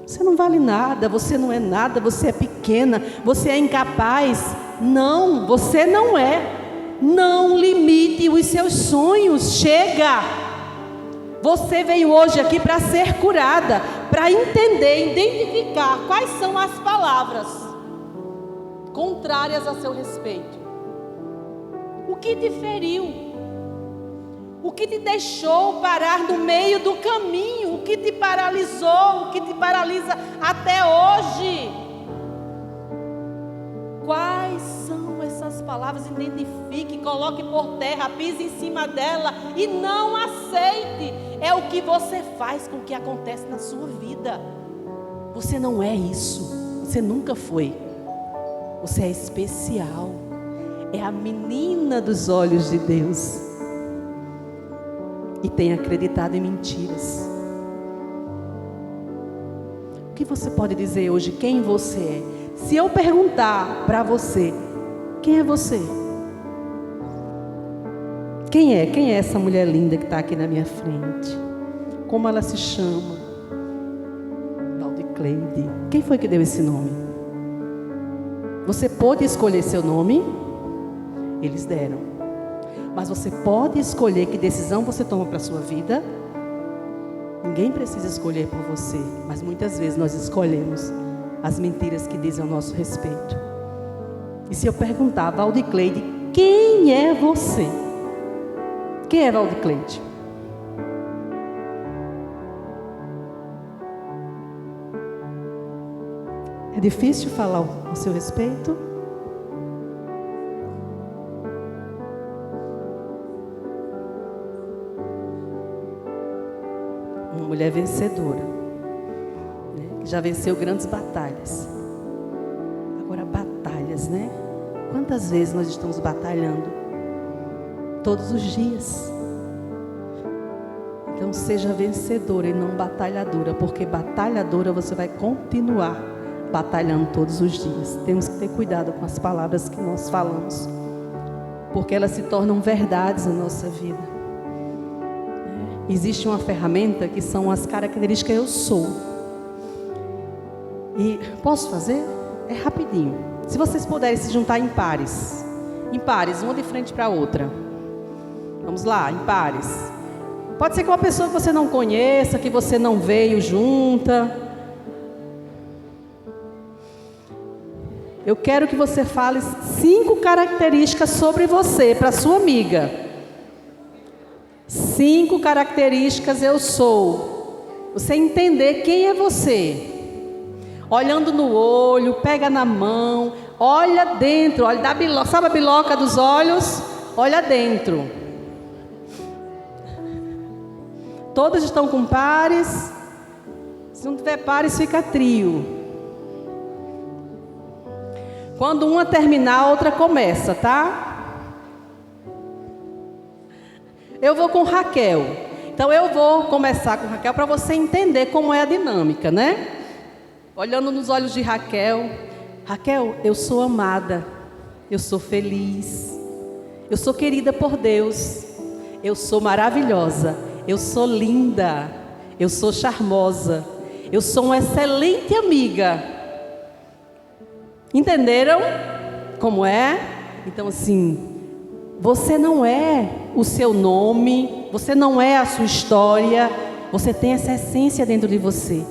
S4: você não vale nada, você não é nada, você é pequena, você é incapaz. Não, você não é. Não limite os seus sonhos. Chega. Você veio hoje aqui para ser curada, para entender, identificar quais são as palavras contrárias a seu respeito. O que te feriu? O que te deixou parar no meio do caminho? O que te paralisou? O que te paralisa até hoje? Quais são essas palavras? Identifique, coloque por terra, pise em cima dela e não aceite. É o que você faz com o que acontece na sua vida. Você não é isso. Você nunca foi. Você é especial. É a menina dos olhos de Deus. E tem acreditado em mentiras. O que você pode dizer hoje? Quem você é? Se eu perguntar para você, quem é você? Quem é? Quem é essa mulher linda que está aqui na minha frente? Como ela se chama? Valdicleide. Quem foi que deu esse nome? Você pôde escolher seu nome? Eles deram. Mas você pode escolher que decisão você toma para a sua vida? Ninguém precisa escolher por você, mas muitas vezes nós escolhemos as mentiras que dizem ao nosso respeito. E se eu perguntar, Valdicleide, quem é você? Quem é Valdicleide? É difícil falar ao seu respeito? Uma mulher vencedora, né? Que já venceu grandes batalhas. Agora, batalhas, né? Quantas vezes nós estamos batalhando? Todos os dias. Então seja vencedora e não batalhadora, porque batalhadora você vai continuar batalhando todos os dias. Temos que ter cuidado com as palavras que nós falamos, porque elas se tornam verdades na nossa vida. Existe uma ferramenta que são as características eu sou. E posso fazer? É rapidinho. Se vocês puderem se juntar em pares, uma de frente para a outra. Vamos lá, em pares. Pode ser que uma pessoa que você não conheça, que você não veio junta. Eu quero que você fale 5 características sobre você para sua amiga. 5 características eu sou. Você entender quem é você. Olhando no olho, pega na mão, olha dentro, olha da biloca, sabe a biloca dos olhos? Olha dentro. Todas estão com pares. Se não tiver pares, fica trio. Quando uma terminar, a outra começa, tá? Eu vou com Raquel. Então eu vou começar com Raquel para você entender como é a dinâmica, né? Olhando nos olhos de Raquel. Raquel, eu sou amada. Eu sou feliz. Eu sou querida por Deus. Eu sou maravilhosa. Eu sou linda. eu sou charmosa, eu sou uma excelente amiga. Entenderam como é? Então assim, você não é o seu nome, você não é a sua história, você tem essa essência dentro de você.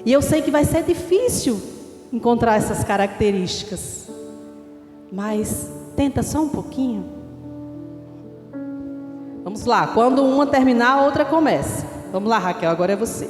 S4: E eu sei que vai ser difícil encontrar essas características, mas tenta só um pouquinho. Vamos lá, quando uma terminar, a outra começa. Vamos lá, Raquel, agora é você.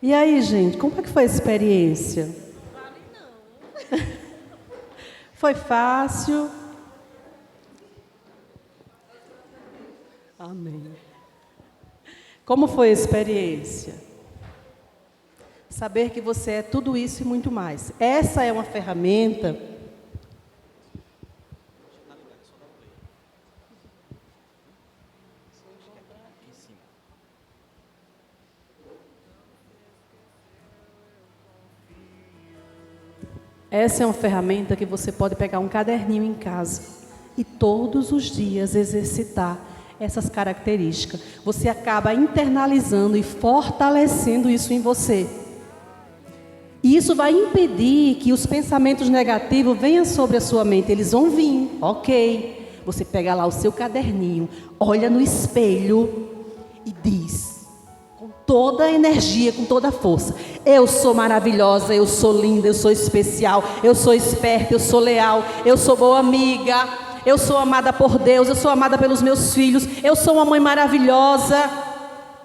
S4: E aí, gente, como é que foi a experiência? Vale não. Foi fácil? Amém. Como foi a experiência? Saber que você é tudo isso e muito mais. Essa é uma ferramenta que você pode pegar um caderninho em casa e todos os dias exercitar essas características. Você acaba internalizando e fortalecendo isso em você. E isso vai impedir que os pensamentos negativos venham sobre a sua mente. Eles vão vir, ok. Você pega lá o seu caderninho, olha no espelho e diz, com toda a energia, com toda a força: eu sou maravilhosa, eu sou linda, eu sou especial, eu sou esperta, eu sou leal, eu sou boa amiga, eu sou amada por Deus, eu sou amada pelos meus filhos, eu sou uma mãe maravilhosa.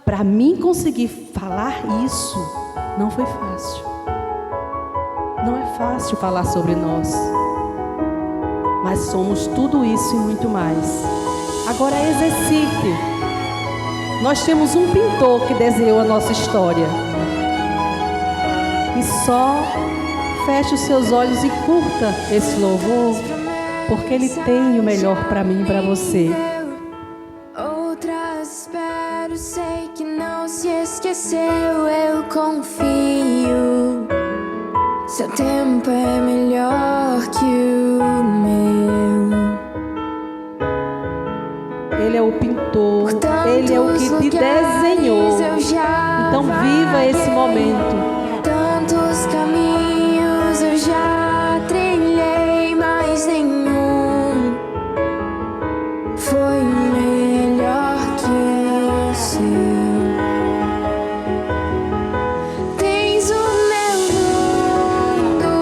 S4: Para mim conseguir falar isso, não foi fácil. Não é fácil falar sobre nós, mas somos tudo isso e muito mais. Agora exercite. Nós temos um pintor que desenhou a nossa história. E só feche os seus olhos e curta esse louvor, porque ele tem o melhor para mim e para você.
S5: Outras espero, sei que não se esqueceu, eu confio. Seu tempo é melhor que o meu.
S4: Ele é o pintor, ele é o que te desenhou. Então viva esse momento.
S5: Tantos caminhos eu já trilhei, mas nenhum foi melhor que o seu. Tens o meu mundo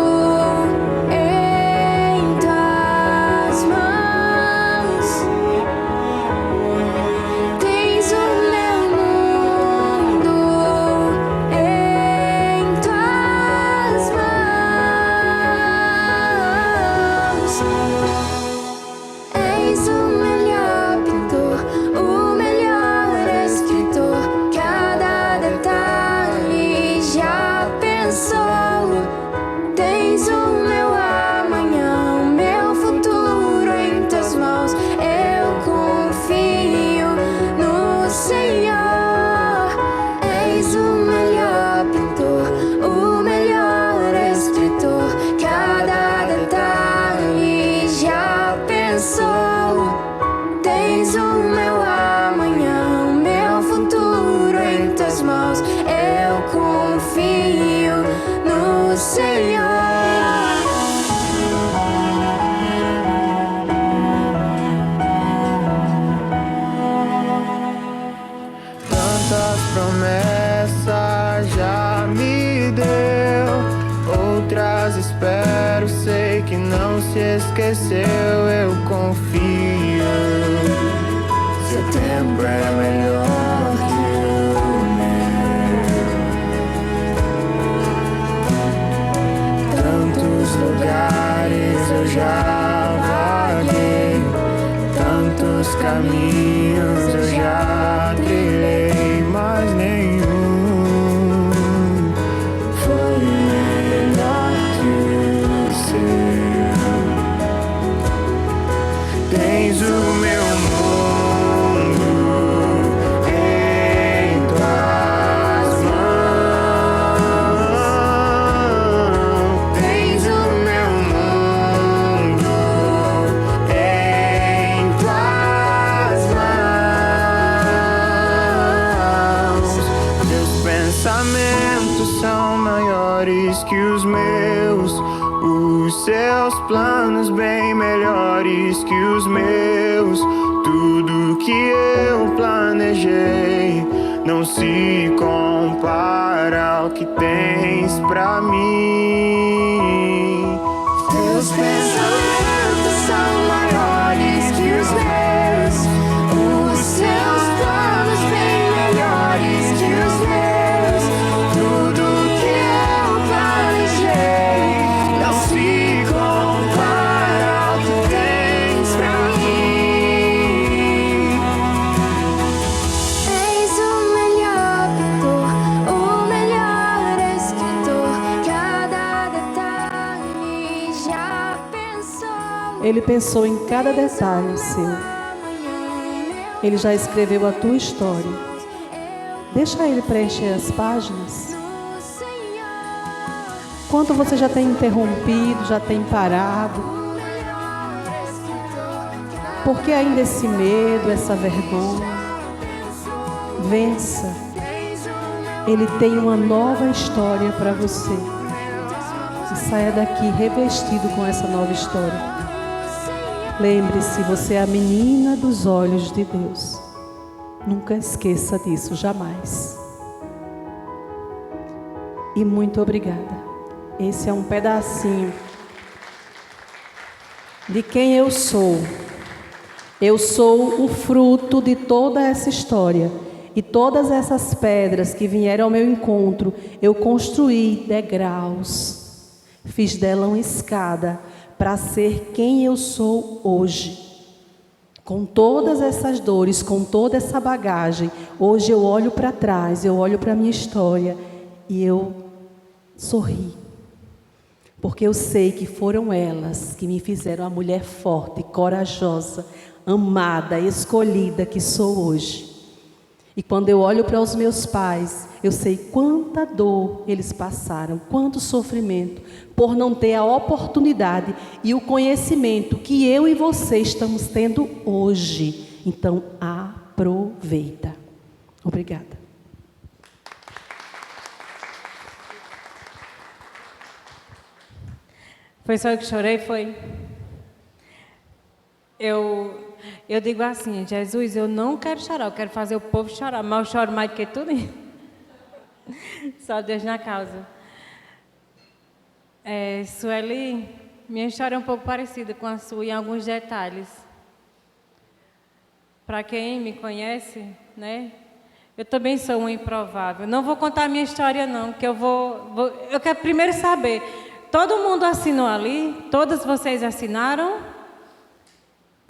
S5: em tuas mãos. Tens o meu mundo em tuas mãos. És o melhor pintor, o melhor escritor. Cada detalhe já pensou. Tens o meu amanhã, o meu futuro em tuas mãos. Eu confio no Senhor. És o melhor pintor, o melhor escritor. Cada detalhe já pensou. Tens o meu amanhã, o meu futuro em tuas mãos. Eu confio no Senhor.
S6: esqueceu, eu confio. Setembro é melhor que o meu. Tantos lugares eu já vaguei, tantos caminhos eu já trilhei, mas nenhum foi melhor que o seu. Tens o meu mundo em tuas mãos. Tens o meu mundo em tuas mãos. Teus pensamentos são maiores que os meus, os seus planos bem melhores que os meus. Tudo que eu planejei não se compara ao que tens pra mim. Teus pensamentos são maiores que os meus, os seus planos bem melhores que os meus. Tudo que eu planejei não se compara ao que tens pra mim.
S5: És o melhor pintor, o melhor escritor. Cada detalhe já pensou.
S4: Ele pensou em cada detalhe seu. Ele já escreveu a tua história. Deixa ele preencher as páginas. Quanto você já tem interrompido, já tem parado? Por que ainda esse medo, essa vergonha? Vença. Ele tem uma nova história para você. E saia daqui revestido com essa nova história. Lembre-se, você é a menina dos olhos de Deus. Nunca esqueça disso, jamais. E muito obrigada. Esse é um pedacinho de quem eu sou. Eu sou o fruto de toda essa história. E todas essas pedras que vieram ao meu encontro, eu construí degraus. Fiz dela uma escada para ser quem eu sou hoje. Com todas essas dores, com toda essa bagagem, hoje eu olho para trás, eu olho para a minha história e eu sorri. Porque eu sei que foram elas que me fizeram a mulher forte, corajosa, amada, escolhida que sou hoje. E quando eu olho para os meus pais, eu sei quanta dor eles passaram, quanto sofrimento, por não ter a oportunidade e o conhecimento que eu e você estamos tendo hoje. Então, aproveita. Obrigada.
S1: Foi só eu que chorei, foi? Eu digo assim, Jesus, eu não quero chorar, eu quero fazer o povo chorar, mas eu choro mais do que tudo. Só Deus na causa. Sueli, minha história é um pouco parecida com a sua em alguns detalhes. Para quem me conhece, né? Eu também sou um improvável. Não vou contar a minha história não, que eu quero primeiro saber. Todo mundo assinou ali? Todas vocês assinaram?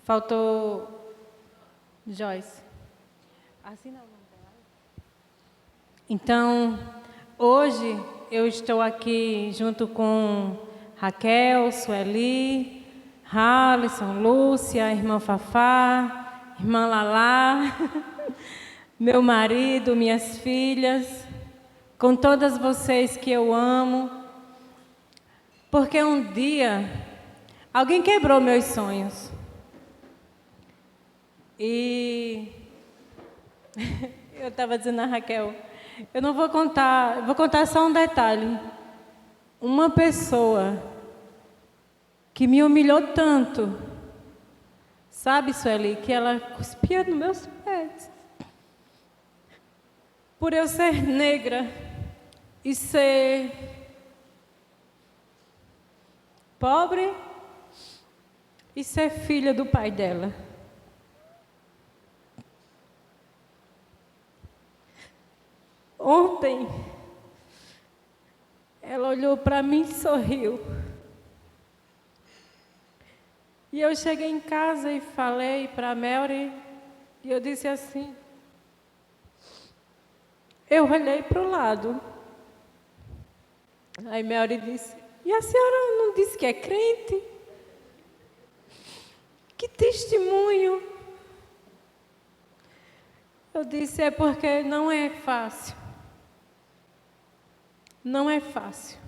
S1: Faltou Joyce. Assina o nome dela. Então, hoje eu estou aqui junto com Raquel, Sueli, Halisson, Lúcia, irmã Fafá, irmã Lalá, meu marido, minhas filhas, com todas vocês que eu amo, porque um dia alguém quebrou meus sonhos. E eu estava dizendo a Raquel, eu não vou contar, vou contar só um detalhe. Uma pessoa que me humilhou tanto, sabe, Sueli, que ela cuspia nos meus pés. Por eu ser negra e ser pobre, e ser filha do pai dela. Ontem, ela olhou para mim e sorriu. E eu cheguei em casa e falei para a Melry, e eu disse assim, eu olhei para o lado. Aí Melry disse, e a senhora não disse que é crente? Que testemunho! Eu disse, é porque não é fácil. Não é fácil.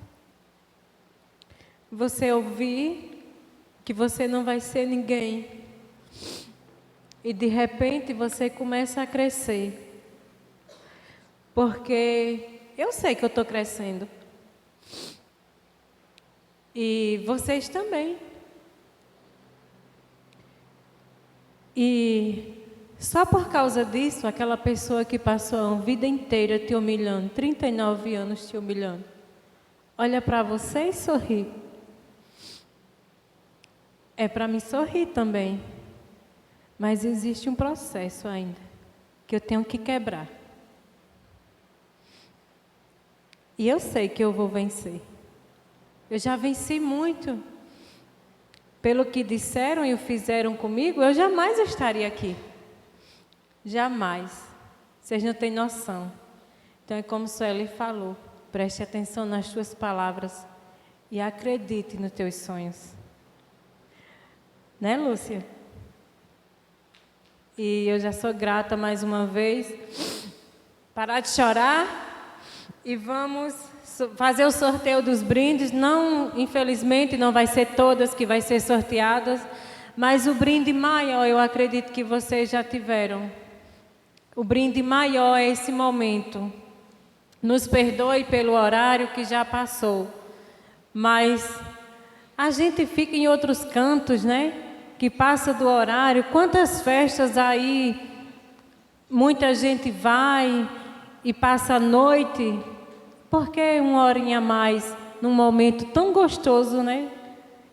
S1: Você ouvir que você não vai ser ninguém. E de repente você começa a crescer. Porque eu sei que eu estou crescendo. E vocês também. E só por causa disso, aquela pessoa que passou a vida inteira te humilhando, 39 anos te humilhando, olha para você e sorri. É para me sorrir também. Mas existe um processo ainda, que eu tenho que quebrar. E eu sei que eu vou vencer. Eu já venci muito. Pelo que disseram e o fizeram comigo, eu jamais estaria aqui. Jamais. Vocês não têm noção. Então é como Sueli falou. Preste atenção nas tuas palavras e acredite nos teus sonhos. Né, Lúcia? E eu já sou grata mais uma vez. Parar de chorar e vamos fazer o sorteio dos brindes. Não, infelizmente, não vai ser todas que vai ser sorteadas, mas o brinde maior eu acredito que vocês já tiveram. O brinde maior é esse momento. Nos perdoe pelo horário que já passou, mas a gente fica em outros cantos, né? Que passa do horário. Quantas festas aí muita gente vai e passa a noite. Por que uma horinha a mais num momento tão gostoso, né?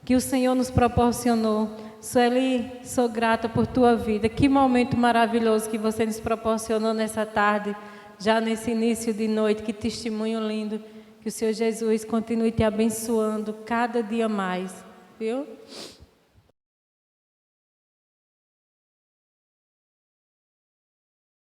S1: Que o Senhor nos proporcionou. Sueli, sou grata por tua vida. Que momento maravilhoso que você nos proporcionou nessa tarde, já nesse início de noite. Que testemunho lindo. Que o Senhor Jesus continue te abençoando cada dia mais. Viu?